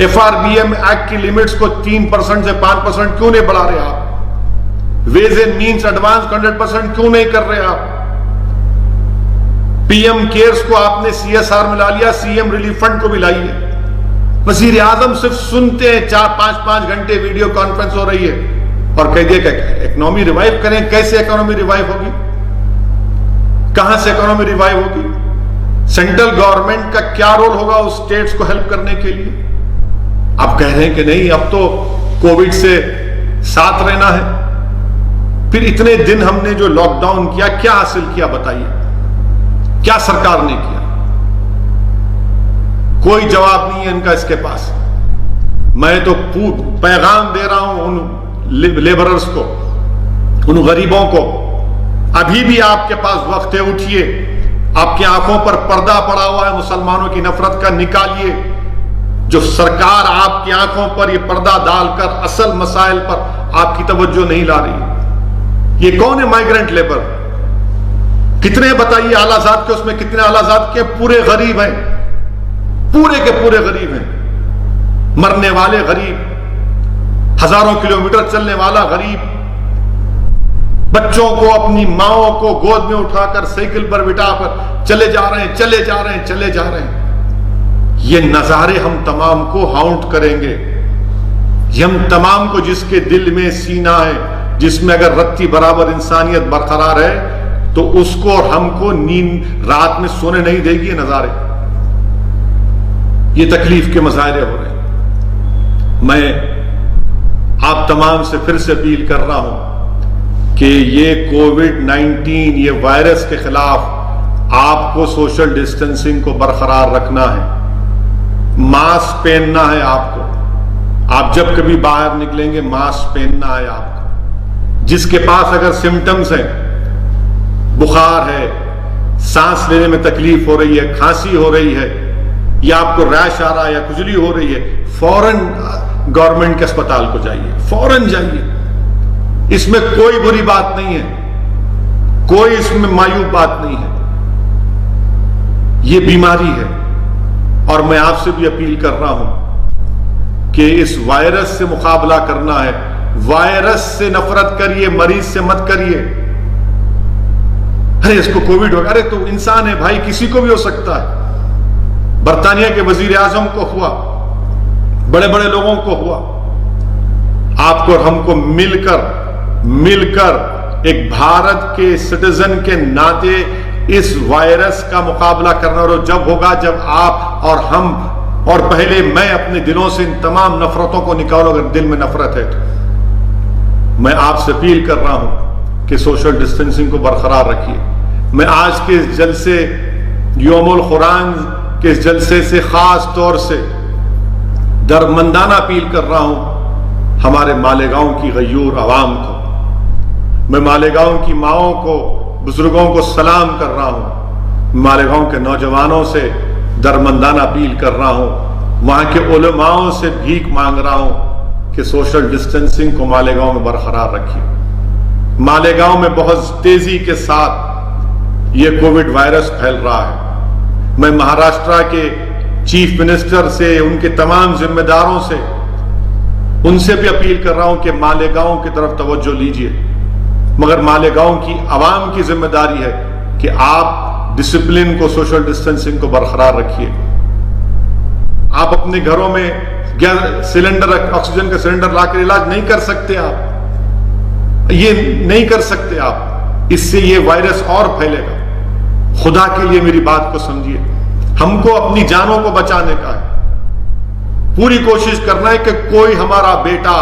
FRBM ایکٹ کی لیمٹس کو 3% سے 5% کیوں نہیں بڑھا رہے؟ آپ ویز اینڈ مینس ایڈوانس 100% کیوں نہیں کر رہے؟ آپ PM کیئرز کو آپ نے CSR میں لا لیا، CM ریلیف فنڈ کو بھی لائیے. وزیر اعظم صرف سنتے ہیں، 4-5 گھنٹے ویڈیو کانفرنس ہو رہی ہے اور کہہ دیا کہ اکنامی ریوائیو کریں. کیسے اکنامی ریوائیو ہوگی؟ کہاں سے اکنامی ریوائیو ہوگی؟ سینٹرل گورنمنٹ کا کیا رول ہوگا اس اسٹیٹس کو ہیلپ کرنے کے لیے؟ آپ کہہ رہے ہیں کہ نہیں، اب تو کووڈ سے ساتھ رہنا ہے. پھر اتنے دن ہم نے جو لاک ڈاؤن کیا، کیا حاصل کیا بتائیے؟ کیا سرکار نے کیا؟ کوئی جواب نہیں ہے ان کا اس کے پاس. میں تو پیغام دے رہا ہوں ان لیبررز کو، ان غریبوں کو، ابھی بھی آپ کے پاس وقت ہے، اٹھیے. آپ کی آنکھوں پر پردہ پڑا ہوا ہے مسلمانوں کی نفرت کا، نکالیے. جو سرکار آپ کی آنکھوں پر یہ پردہ ڈال کر اصل مسائل پر آپ کی توجہ نہیں لا رہی. یہ کون ہے مائیگرنٹ لیبر؟ کتنے بتائیے اعلیٰ ذات کے، اس میں کتنے اعلیٰ ذات کے؟ پورے غریب ہیں، پورے کے پورے غریب ہیں. مرنے والے غریب، ہزاروں کلومیٹر چلنے والا غریب، بچوں کو، اپنی ماؤں کو گود میں اٹھا کر سائیکل پر بٹھا کر چلے جا رہے ہیں، چلے جا رہے ہیں، چلے جا رہے ہیں. یہ نظارے ہم تمام کو ہاؤنٹ کریں گے. یہ ہم تمام کو، جس کے دل میں سینہ ہے، جس میں اگر رتی برابر انسانیت برقرار ہے، تو اس کو اور ہم کو نیند رات میں سونے نہیں دے گی. یہ نظارے، یہ تکلیف کے مظاہرے ہو رہے ہیں. میں آپ تمام سے پھر سے اپیل کر رہا ہوں کہ یہ کووڈ-19، یہ وائرس کے خلاف آپ کو سوشل ڈسٹینسنگ کو برقرار رکھنا ہے. ماسک پہننا ہے آپ کو. آپ جب کبھی باہر نکلیں گے ماسک پہننا ہے آپ کو. جس کے پاس اگر سمٹمز ہیں، بخار ہے، سانس لینے میں تکلیف ہو رہی ہے، کھانسی ہو رہی ہے، یا آپ کو ریش آ رہا ہے یا کھجلی ہو رہی ہے، فوراً گورنمنٹ کے اسپتال کو جائیے، فوراً جائیے. اس میں کوئی بری بات نہیں ہے، کوئی اس میں مایوب بات نہیں ہے. یہ بیماری ہے، اور میں آپ سے بھی اپیل کر رہا ہوں کہ اس وائرس سے مقابلہ کرنا ہے. وائرس سے نفرت کریے، مریض سے مت کریے. ارے اس کو کووڈ ہو گیا، ارے تو انسان ہے بھائی، کسی کو بھی ہو سکتا ہے. برطانیہ کے وزیر اعظم کو ہوا، بڑے بڑے لوگوں کو ہوا. آپ کو اور ہم کو مل کر ایک بھارت کے سٹیزن کے ناطے اس وائرس کا مقابلہ کرنا. اور جب ہوگا جب آپ اور ہم، اور پہلے میں اپنے دلوں سے ان تمام نفرتوں کو نکالوں. اگر دل میں نفرت ہے تو میں آپ سے اپیل کر رہا ہوں کہ سوشل ڈسٹینسنگ کو برقرار رکھیے. میں آج کے اس جلسے یوم القرآن کے اس جلسے سے خاص طور سے درمندانہ اپیل کر رہا ہوں ہمارے مالیگاؤں کی غیور عوام کو. میں مالیگاؤں کی ماؤں کو، بزرگوں کو سلام کر رہا ہوں. مالیگاؤں کے نوجوانوں سے درمندانہ اپیل کر رہا ہوں. وہاں کے علماؤں سے بھیک مانگ رہا ہوں کہ سوشل ڈسٹینسنگ کو مالیگاؤں میں برقرار رکھیے. مالیگاؤں میں بہت تیزی کے ساتھ یہ کووڈ وائرس پھیل رہا ہے. میں مہاراشٹرا کے چیف منسٹر سے، ان کے تمام ذمہ داروں سے، ان سے بھی اپیل کر رہا ہوں کہ مالیگاؤں کی طرف توجہ لیجیے. مگر مالیگاؤں کی عوام کی ذمہ داری ہے کہ آپ ڈسپلن کو، سوشل ڈسٹینسنگ کو برقرار رکھیے. آپ اپنے گھروں میں سلنڈر، آکسیجن کا سلنڈر لا کر علاج نہیں کر سکتے. آپ یہ نہیں کر سکتے. آپ اس سے یہ وائرس اور پھیلے گا. خدا کے لیے میری بات کو سمجھیے. ہم کو اپنی جانوں کو بچانے کا ہے. پوری کوشش کرنا ہے کہ کوئی ہمارا بیٹا،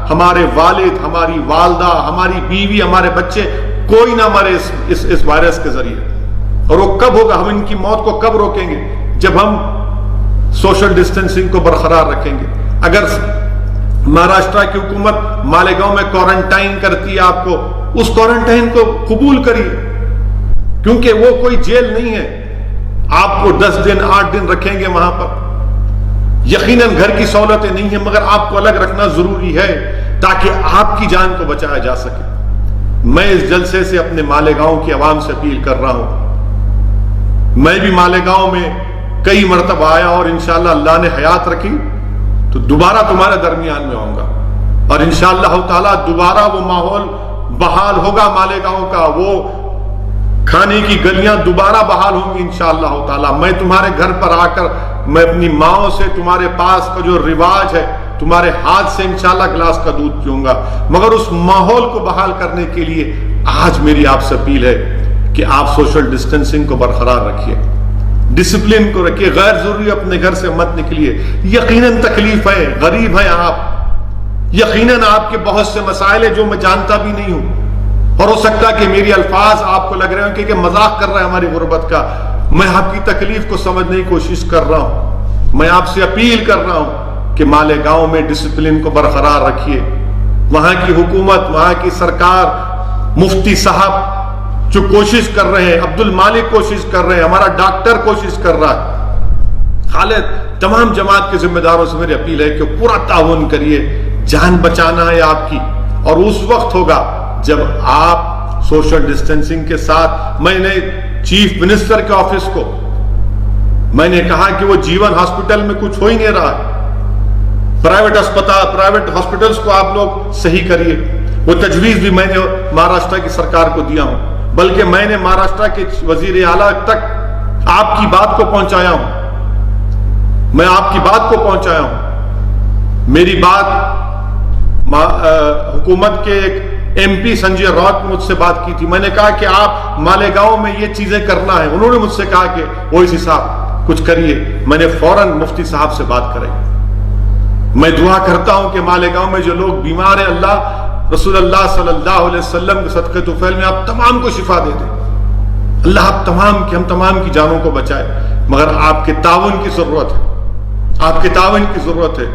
ہمارے والد، ہماری والدہ، ہماری بیوی، ہمارے بچے، کوئی نہ مرے اس وائرس کے ذریعے. اور وہ کب ہوگا؟ ہم ان کی موت کو کب روکیں گے؟ جب ہم سوشل ڈسٹینسنگ کو برقرار رکھیں گے. اگر مہاراشٹرا کی حکومت مالیگاؤں میں کوارنٹائن کرتی ہے آپ کو، اس کوارنٹائن کو قبول کریے، کیونکہ وہ کوئی جیل نہیں ہے. آپ کو 10 دن 8 دن رکھیں گے وہاں پر. یقیناً گھر کی سہولتیں نہیں ہیں، مگر آپ کو الگ رکھنا ضروری ہے تاکہ آپ کی جان کو بچایا جا سکے. میں اس جلسے سے اپنے مالیگاؤں کی عوام سے اپیل کر رہا ہوں. میں بھی مالیگاؤں میں کئی مرتبہ آیا، اور انشاءاللہ اللہ نے حیات رکھی تو دوبارہ تمہارے درمیان میں آؤں گا. اور انشاءاللہ تعالیٰ دوبارہ وہ ماحول بحال ہوگا مالیگاؤں کا. وہ کھانے کی گلیاں دوبارہ بحال ہوں گی انشاءاللہ تعالیٰ. میں تمہارے گھر پر آ کر میں اپنی ماؤں سے تمہارے پاس کا جو رواج ہے، تمہارے ہاتھ سے انشاءاللہ گلاس کا دودھ پیوں گا. مگر اس ماحول کو بحال کرنے کے لیے آج میری آپ سے اپیل ہے کہ آپ سوشل ڈسٹینسنگ کو برقرار رکھیے، ڈسپلن کو رکھیے. غیر ضروری اپنے گھر سے مت نکلیے. یقیناً تکلیف ہے، غریب ہیں آپ، یقیناً آپ کے بہت سے مسائل ہیں جو میں جانتا بھی نہیں ہوں. اور ہو سکتا ہے کہ میری الفاظ آپ کو لگ رہے ہوں کہ مذاق کر رہا ہے ہماری غربت کا. میں آپ کی تکلیف کو سمجھنے کی کوشش کر رہا ہوں. میں آپ سے اپیل کر رہا ہوں کہ مالیگاؤں میں ڈسپلن کو برقرار رکھیے. وہاں کی حکومت، وہاں کی سرکار، مفتی صاحب جو کوشش کر رہے ہیں، عبد المالک کوشش کر رہے ہیں، ہمارا ڈاکٹر کوشش کر رہا ہے، خالد، تمام جماعت کے ذمہ داروں سے میری اپیل ہے کہ پورا تعاون کریے. جان بچانا ہے آپ کی. اور اس وقت ہوگا جب آپ سوشل ڈسٹینسنگ کے ساتھ. میں نے چیف منسٹر کے آفس کو میں نے کہا کہ وہ جیون ہاسپٹل میں کچھ ہو ہی نہیں رہا. پرائیویٹ اسپتال، پرائیویٹ ہاسپٹلز کو آپ لوگ صحیح کریے. وہ تجویز بھی میں نے مہاراشٹر کی سرکار کو دیا ہوں، بلکہ میں نے مہاراشٹر کے وزیر اعلیٰ تک آپ کی بات کو پہنچایا ہوں. میں آپ کی بات کو پہنچایا ہوں. میری بات حکومت کے ایک ایم پی سنجے راؤت نے مجھ سے بات کی تھی. میں نے کہا کہ آپ مالیگاؤں میں یہ چیزیں کرنا ہے. انہوں نے مجھ سے کہا کہ وہ اسی صاحب کچھ کریے. میں نے فوراً مفتی صاحب سے بات کرائی. میں دعا کرتا ہوں کہ مالیگاؤں میں جو لوگ بیمار ہیں، اللہ رسول اللہ صلی اللہ علیہ وسلم کے صدقے طفیل میں آپ تمام کو شفا دے دیں. اللہ آپ تمام کی، ہم تمام کی جانوں کو بچائے. مگر آپ کے تعاون کی ضرورت ہے، آپ کے تعاون کی ضرورت ہے.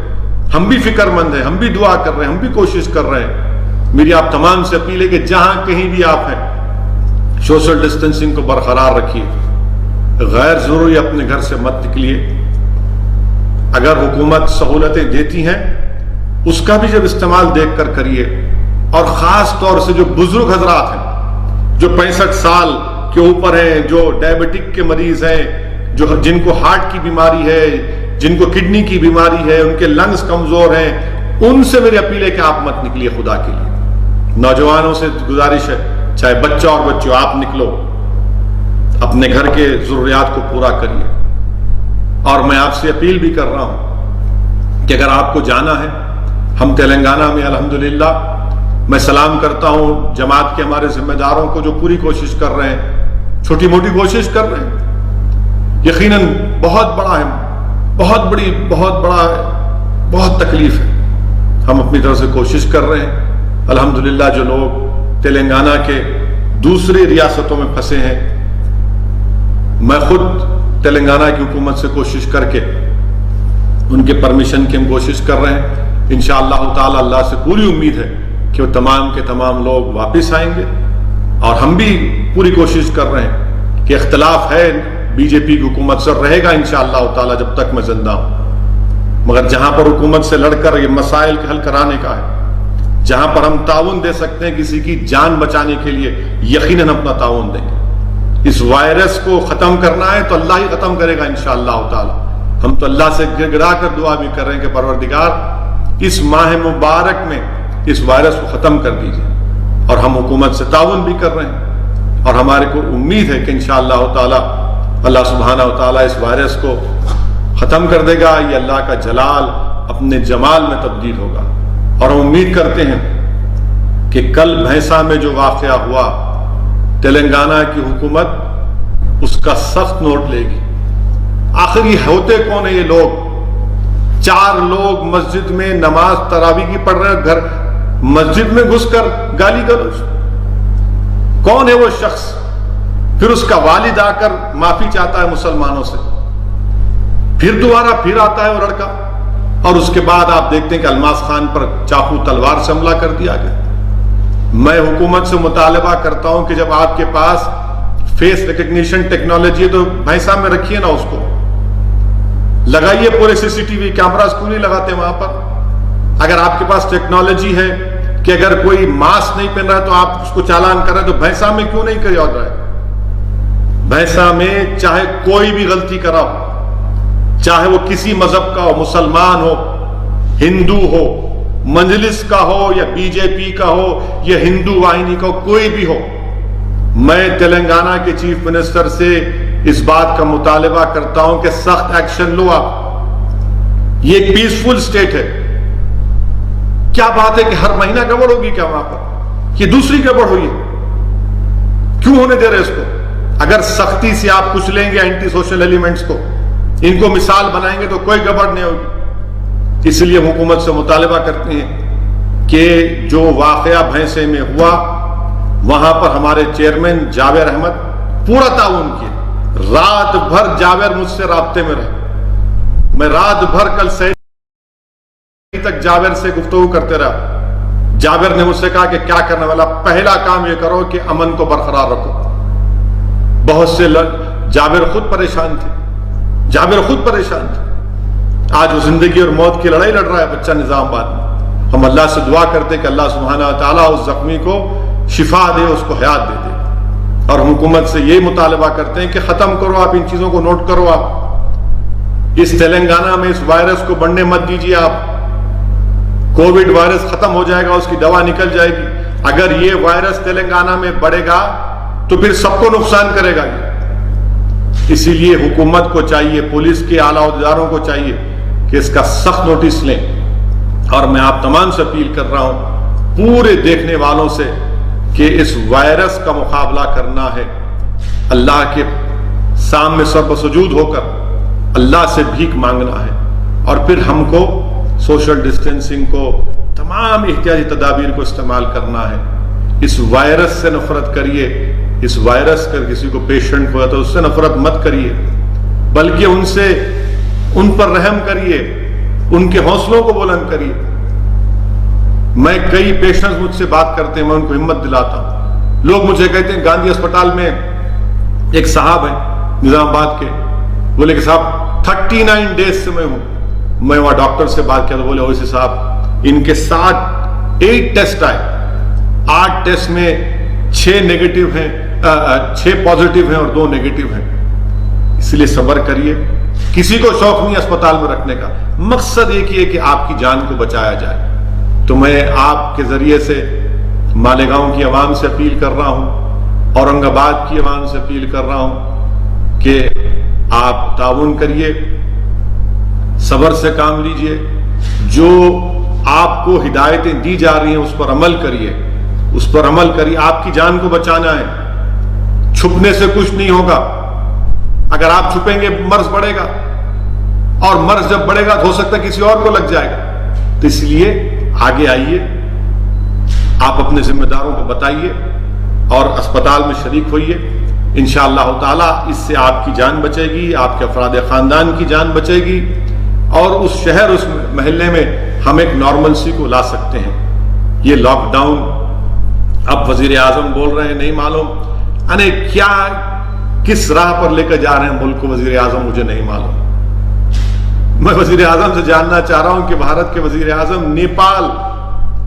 ہم بھی فکر مند ہیں، ہم بھی دعا کر رہے ہیں، ہم بھی کوشش کر رہے ہیں. میری آپ تمام سے اپیل ہے کہ جہاں کہیں بھی آپ ہیں، سوشل ڈسٹینسنگ کو برقرار رکھیے، غیر ضروری اپنے گھر سے مت نکلیے۔ اگر حکومت سہولتیں دیتی ہیں اس کا بھی جب استعمال دیکھ کر کریے، اور خاص طور سے جو بزرگ حضرات ہیں جو 65 سال کے اوپر ہیں، جو ڈائبٹک کے مریض ہیں، جن کو ہارٹ کی بیماری ہے، جن کو کڈنی کی بیماری ہے، ان کے لنگز کمزور ہیں، ان سے میری اپیل ہے کہ آپ مت نکلیے خدا کے لیے۔ نوجوانوں سے گزارش ہے، چاہے بچہ اور بچوں، آپ نکلو، اپنے گھر کے ضروریات کو پورا کریے۔ اور میں آپ سے اپیل بھی کر رہا ہوں کہ اگر آپ کو جانا ہے، ہم تلنگانہ میں الحمدللہ، میں سلام کرتا ہوں جماعت کے ہمارے ذمہ داروں کو جو پوری کوشش کر رہے ہیں، چھوٹی موٹی کوشش کر رہے ہیں، یقیناً بہت بڑا ہے، بہت بڑا ہے، بہت تکلیف ہے، ہم اپنی طرف سے کوشش کر رہے ہیں۔ الحمدللہ جو لوگ تلنگانہ کے دوسری ریاستوں میں پھنسے ہیں، میں خود تلنگانہ کی حکومت سے کوشش کر کے ان کے پرمیشن کی ہم کوشش کر رہے ہیں۔ انشاءاللہ تعالی اللہ سے پوری امید ہے کہ وہ تمام کے تمام لوگ واپس آئیں گے، اور ہم بھی پوری کوشش کر رہے ہیں کہ اختلاف ہے بی جے پی کی حکومت سے، رہے گا انشاءاللہ تعالی جب تک میں زندہ ہوں، مگر جہاں پر حکومت سے لڑ کر یہ مسائل کے حل کرانے کا ہے، جہاں پر ہم تعاون دے سکتے ہیں کسی کی جان بچانے کے لیے، یقیناً اپنا تعاون دیں گے۔ اس وائرس کو ختم کرنا ہے تو اللہ ہی ختم کرے گا انشاءاللہ تعالی۔ ہم تو اللہ سے گر گرا کر دعا بھی کر رہے ہیں کہ پروردگار اس ماہ مبارک میں اس وائرس کو ختم کر دیجیے، اور ہم حکومت سے تعاون بھی کر رہے ہیں، اور ہمارے کو امید ہے کہ انشاءاللہ تعالی اللہ سبحانہ و تعالی اس وائرس کو ختم کر دے گا۔ یہ اللہ کا جلال اپنے جمال میں تبدیل ہوگا، اور ہم امید کرتے ہیں کہ کل بھینسا میں جو واقعہ ہوا، تلنگانہ کی حکومت اس کا سخت نوٹ لے گی۔ آخر یہ ہوتے کون ہیں یہ لوگ؟ 4 لوگ مسجد میں نماز تراویح کی پڑھ رہے ہیں، گھر مسجد میں گھس کر گالی گلوچ۔ کون ہے وہ شخص؟ پھر اس کا والد آ کر معافی چاہتا ہے مسلمانوں سے، پھر دوبارہ پھر آتا ہے وہ لڑکا، اور اس کے بعد آپ دیکھتے ہیں کہ الماس خان پر چاقو تلوار سے حملہ کر دیا گیا۔ میں حکومت سے مطالبہ کرتا ہوں کہ جب آپ کے پاس فیس ریکگنیشن ٹیکنالوجی ہے تو بھینسا میں رکھیے نا، اس کو لگائیے، پورے CCTV کیمراز کیوں نہیں لگاتے وہاں پر؟ اگر آپ کے پاس ٹیکنالوجی ہے کہ اگر کوئی ماسک نہیں پہن رہا ہے تو آپ اس کو چالان کر رہے ہیں، تو بھینسا میں کیوں نہیں کیا جا رہا ہے؟ بھینسا میں چاہے کوئی بھی غلطی کرا ہو، چاہے وہ کسی مذہب کا ہو، مسلمان ہو، ہندو ہو، مجلس کا ہو یا بی جے پی کا ہو یا ہندو واہنی کا ہو، کوئی بھی ہو، میں تلنگانہ کے چیف منسٹر سے اس بات کا مطالبہ کرتا ہوں کہ سخت ایکشن لو آپ۔ یہ ایک پیسفل سٹیٹ ہے، کیا بات ہے کہ ہر مہینہ گڑبڑ ہوگی کیا وہاں پر؟ یہ دوسری گڑبڑ ہوئی ہے، کیوں ہونے دے رہے اس کو؟ اگر سختی سے آپ کچھ لیں گے اینٹی سوشل ایلیمنٹس کو، ان کو مثال بنائیں گے تو کوئی گڑبڑ نہیں ہوگی۔ اس لیے حکومت سے مطالبہ کرتے ہیں کہ جو واقعہ بھینسے میں ہوا، وہاں پر ہمارے چیئرمین جاوید احمد پورا تعاون کیے، رات بھر جاوید مجھ سے رابطے میں رہے، میں رات بھر کل سحر تک جاوید سے گفتگو کرتے رہا۔ جاوید نے مجھ سے کہا کہ کیا کرنے والا، پہلا کام یہ کرو کہ امن کو برقرار رکھو۔ بہت سے جاوید خود پریشان تھے، جابر خود پریشان تھے۔ آج وہ زندگی اور موت کی لڑائی لڑ رہا ہے بچہ نظام آباد میں۔ ہم اللہ سے دعا کرتے کہ اللہ سبحانہ و تعالیٰ اس زخمی کو شفا دے، اس کو حیات دے دے، اور حکومت سے یہ مطالبہ کرتے ہیں کہ ختم کرو، آپ ان چیزوں کو نوٹ کرو، آپ اس تلنگانہ میں اس وائرس کو بڑھنے مت دیجیے۔ آپ کووڈ وائرس ختم ہو جائے گا، اس کی دوا نکل جائے گی، اگر یہ وائرس تلنگانہ میں بڑھے گا تو پھر سب کو نقصان کرے گا۔ اسی لیے حکومت کو چاہیے، پولیس کے اعلیٰ عہدیداروں کو چاہیے کہ اس کا سخت نوٹس لیں، اور میں آپ تمام سے اپیل کر رہا ہوں، پورے دیکھنے والوں سے، کہ اس وائرس کا مقابلہ کرنا ہے، اللہ کے سامنے سر سجود ہو کر اللہ سے بھیک مانگنا ہے، اور پھر ہم کو سوشل ڈسٹینسنگ کو، تمام احتیاطی تدابیر کو استعمال کرنا ہے۔ اس وائرس سے نفرت کریے، اس وائرس کا کسی کو پیشنٹ ہوا تو اس سے نفرت مت کریے، بلکہ ان پر رحم کریے، ان کے حوصلوں کو بلند کریے۔ میں کئی پیشنٹس مجھ سے بات کرتے ہیں، میں ان کو ہمت دلاتا ہوں لوگ مجھے کہتے ہیں گاندھی اسپتال میں ایک صاحب ہیں نظام آباد کے، بولے کہ صاحب 39 ڈیز سے میں ہوں. میں وہاں ڈاکٹر سے بات کیا تو بولے اویسی صاحب ان کے ساتھ 8 ٹیسٹ آئے، 8 ٹیسٹ میں 6 نیگیٹو ہیں، 6 پازیٹیو ہیں اور 2 نیگیٹو ہیں. اس لیے صبر کریے. کسی کو شوق نہیں اسپتال میں رکھنے کا، مقصد ایک ہی ہے کہ آپ کی جان کو بچایا جائے. تو میں آپ کے ذریعے سے مالیگاؤں کی عوام سے اپیل کر رہا ہوں، اورنگ آباد کی عوام سے اپیل کر رہا ہوں کہ آپ تعاون کریے، صبر سے کام لیجئے. جو آپ کو ہدایتیں دی جا رہی ہیں اس پر عمل کریے، اس پر عمل کریے. آپ کی جان کو بچانا ہے. چھپنے سے کچھ نہیں ہوگا. اگر آپ چھپیں گے مرض بڑھے گا، اور مرض جب بڑھے گا تو ہو سکتا ہے کسی اور کو لگ جائے گا. تو اس لیے آگے آئیے، آپ اپنے ذمہ داروں کو بتائیے اور اسپتال میں شریک ہوئیے. انشاءاللہ تعالی اس سے آپ کی جان بچے گی، آپ کے افراد خاندان کی جان بچے گی، اور اس شہر اس محلے میں ہم ایک نارملسی کو لا سکتے ہیں. یہ لاک ڈاؤن اب وزیر اعظم بول رہے ہیں نہیں معلوم کیا کس راہ پر لے کر جا رہے ہیں ملک کو وزیر اعظم، مجھے نہیں معلوم. میں وزیر اعظم سے جاننا چاہ رہا ہوں کہ بھارت کے وزیر اعظم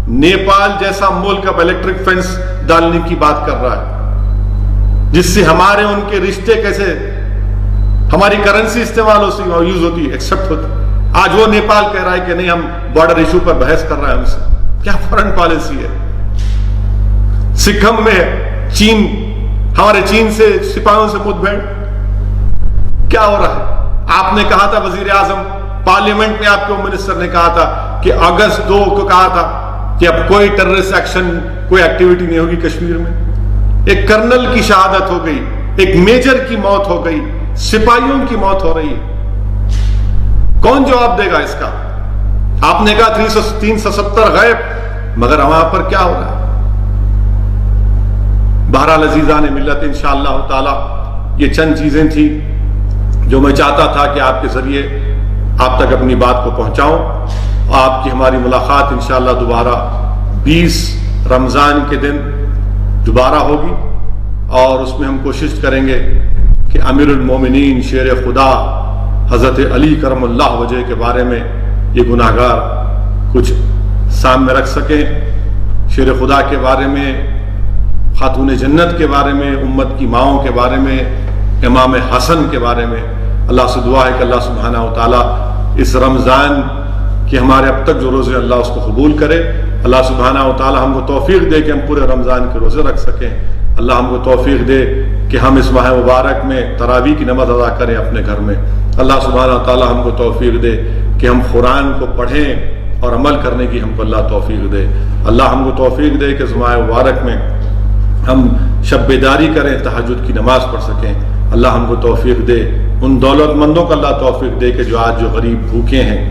نیپال جیسا ملک اب الیکٹرک فینس ڈالنے کی بات کر رہا ہے، جس سے ہمارے ان کے رشتے کیسے، ہماری کرنسی استعمال یوز ہوتی ہے، ایکسپٹ ہوتی. آج وہ نیپال کہہ رہا ہے کہ نہیں ہم بارڈر ایشو پر بحث کر رہا ہے ہم سے. کیا فارن پالیسی ہے. سکم میں چین، ہمارے چین سے سپاہیوں سے مد بھیڑ کیا ہو رہا ہے. آپ نے کہا تھا وزیر اعظم پارلیمنٹ میں، آپ کے منسٹر نے کہا تھا کہ اگست 2 کو کہا تھا کہ اب کوئی ٹیررسٹ ایکشن، کوئی ایکٹیویٹی نہیں ہوگی کشمیر میں. ایک کرنل کی شہادت ہو گئی، ایک میجر کی موت ہو گئی، سپاہیوں کی موت ہو رہی ہے. کون جواب دے گا اس کا؟ آپ نے کہا 370 غائب، مگر وہاں پر کیا ہو رہا ہے؟ بہرحال عزیزان ملت، انشاءاللہ تعالی یہ چند چیزیں تھیں جو میں چاہتا تھا کہ آپ کے ذریعے آپ تک اپنی بات کو پہنچاؤں. آپ کی ہماری ملاقات انشاءاللہ دوبارہ 20 رمضان کے دن دوبارہ ہوگی، اور اس میں ہم کوشش کریں گے کہ امیر المومنین شیر خدا حضرت علی کرم اللہ وجہ کے بارے میں یہ گناہگار کچھ سامنے رکھ سکیں. شیر خدا کے بارے میں، خاتون جنت کے بارے میں، امت کی ماؤں کے بارے میں، امام حسن کے بارے میں. اللہ سے دعا ہے کہ اللہ سبحانہ و تعالیٰ اس رمضان کے ہمارے اب تک جو روزے اللہ اس کو قبول کرے. اللہ سبحانہ و تعالیٰ ہم کو توفیق دے کہ ہم پورے رمضان کے روزے رکھ سکیں. اللہ ہم کو توفیق دے کہ ہم اس ماہ مبارک میں تراویح کی نماز ادا کریں اپنے گھر میں. اللہ سبحانہ و تعالیٰ ہم کو توفیق دے کہ ہم قرآن کو پڑھیں اور عمل کرنے کی ہم کو اللہ توفیق دے. اللہ ہم کو توفیق دے کہ اس ماہ مبارک میں ہم شب بیداری کریں، تہجد کی نماز پڑھ سکیں. اللہ ہم کو توفیق دے. ان دولت مندوں کو اللہ توفیق دے کہ جو آج جو غریب بھوکے ہیں،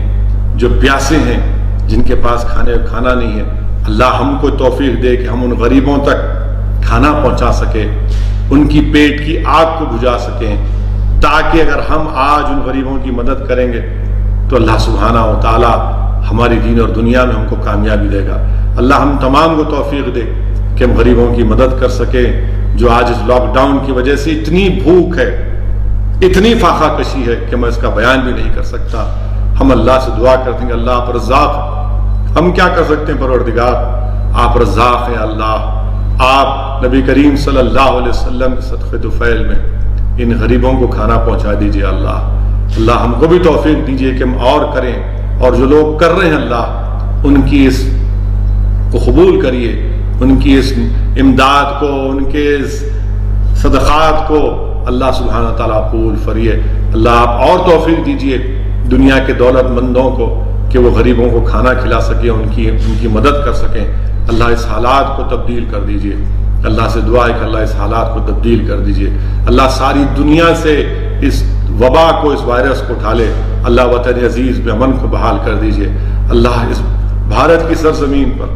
جو پیاسے ہیں، جن کے پاس کھانا نہیں ہے، اللہ ہم کو توفیق دے کہ ہم ان غریبوں تک کھانا پہنچا سکیں، ان کی پیٹ کی آگ کو بجھا سکیں، تاکہ اگر ہم آج ان غریبوں کی مدد کریں گے تو اللہ سبحانہ و تعالی ہماری دین اور دنیا میں ہم کو کامیابی دے گا. اللہ ہم تمام کو توفیق دے کہ ہم غریبوں کی مدد کر سکیں، جو آج اس لاک ڈاؤن کی وجہ سے اتنی بھوک ہے، اتنی فاقہ کشی ہے کہ میں اس کا بیان بھی نہیں کر سکتا. ہم اللہ سے دعا کرتے ہیں کہ اللہ آپ رزاق، ہم کیا کر سکتے ہیں پروردگار، آپ رزاق ہیں. اللہ آپ نبی کریم صلی اللہ علیہ وسلم کے صدقے طفیل میں ان غریبوں کو کھانا پہنچا دیجئے. اللہ ہم کو بھی توفیق دیجئے کہ ہم اور کریں، اور جو لوگ کر رہے ہیں اللہ ان کی اس کو قبول کریے، ان کی اس امداد کو، ان کے اس صدقات کو اللہ سبحانہ تعالیٰ قبول فریے. اللہ آپ اور توفیق دیجئے دنیا کے دولت مندوں کو کہ وہ غریبوں کو کھانا کھلا سکیں، ان کی مدد کر سکیں. اللہ اس حالات کو تبدیل کر دیجئے. اللہ سے دعا ہے کہ اللہ اس حالات کو تبدیل کر دیجئے. اللہ ساری دنیا سے اس وبا کو، اس وائرس کو اٹھا لے. اللہ وطن عزیز میں امن کو بحال کر دیجئے. اللہ اس بھارت کی سرزمین پر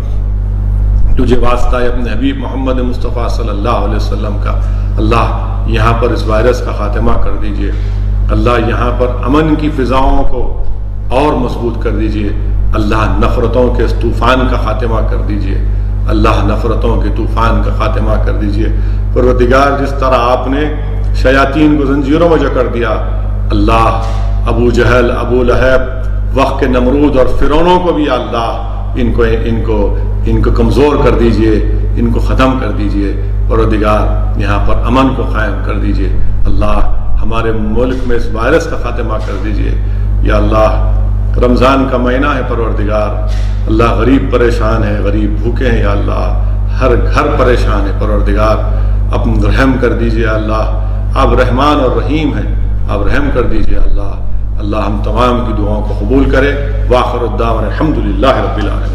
تجھے واسطہ ہے اپنے حبیب محمد مصطفیٰ صلی اللہ علیہ وسلم کا، اللہ یہاں پر اس وائرس کا خاتمہ کر دیجئے. اللہ یہاں پر امن کی فضاؤں کو اور مضبوط کر دیجئے. اللہ نفرتوں کے اس طوفان کا خاتمہ کر دیجئے. اللہ نفرتوں کے طوفان کا خاتمہ کر دیجئے۔ پروردگار جس طرح آپ نے شیاطین کو زنجیروں میں جکڑ دیا، اللہ ابو جہل، ابو لہب، وقت کے نمرود اور فرعونوں کو بھی اللہ ان کو کمزور کر دیجئے، ان کو ختم کر دیجئے۔ پروردگار یہاں پر امن کو قائم کر دیجئے۔ اللہ ہمارے ملک میں اس وائرس کا خاتمہ کر دیجئے۔ یا اللہ رمضان کا مہینہ ہے پروردگار، اللہ غریب پریشان ہے، غریب بھوکے ہیں، یا اللہ ہر گھر پریشان ہے پروردگار، اپنا رحم کر دیجئے اللہ، آپ رحمان اور رحیم ہیں، آپ رحم کر دیجئے اللہ۔ اللہ ہم تمام کی دعاؤں کو قبول کرے۔ وآخر الدعوانا الحمدللہ رب العالمین۔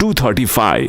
235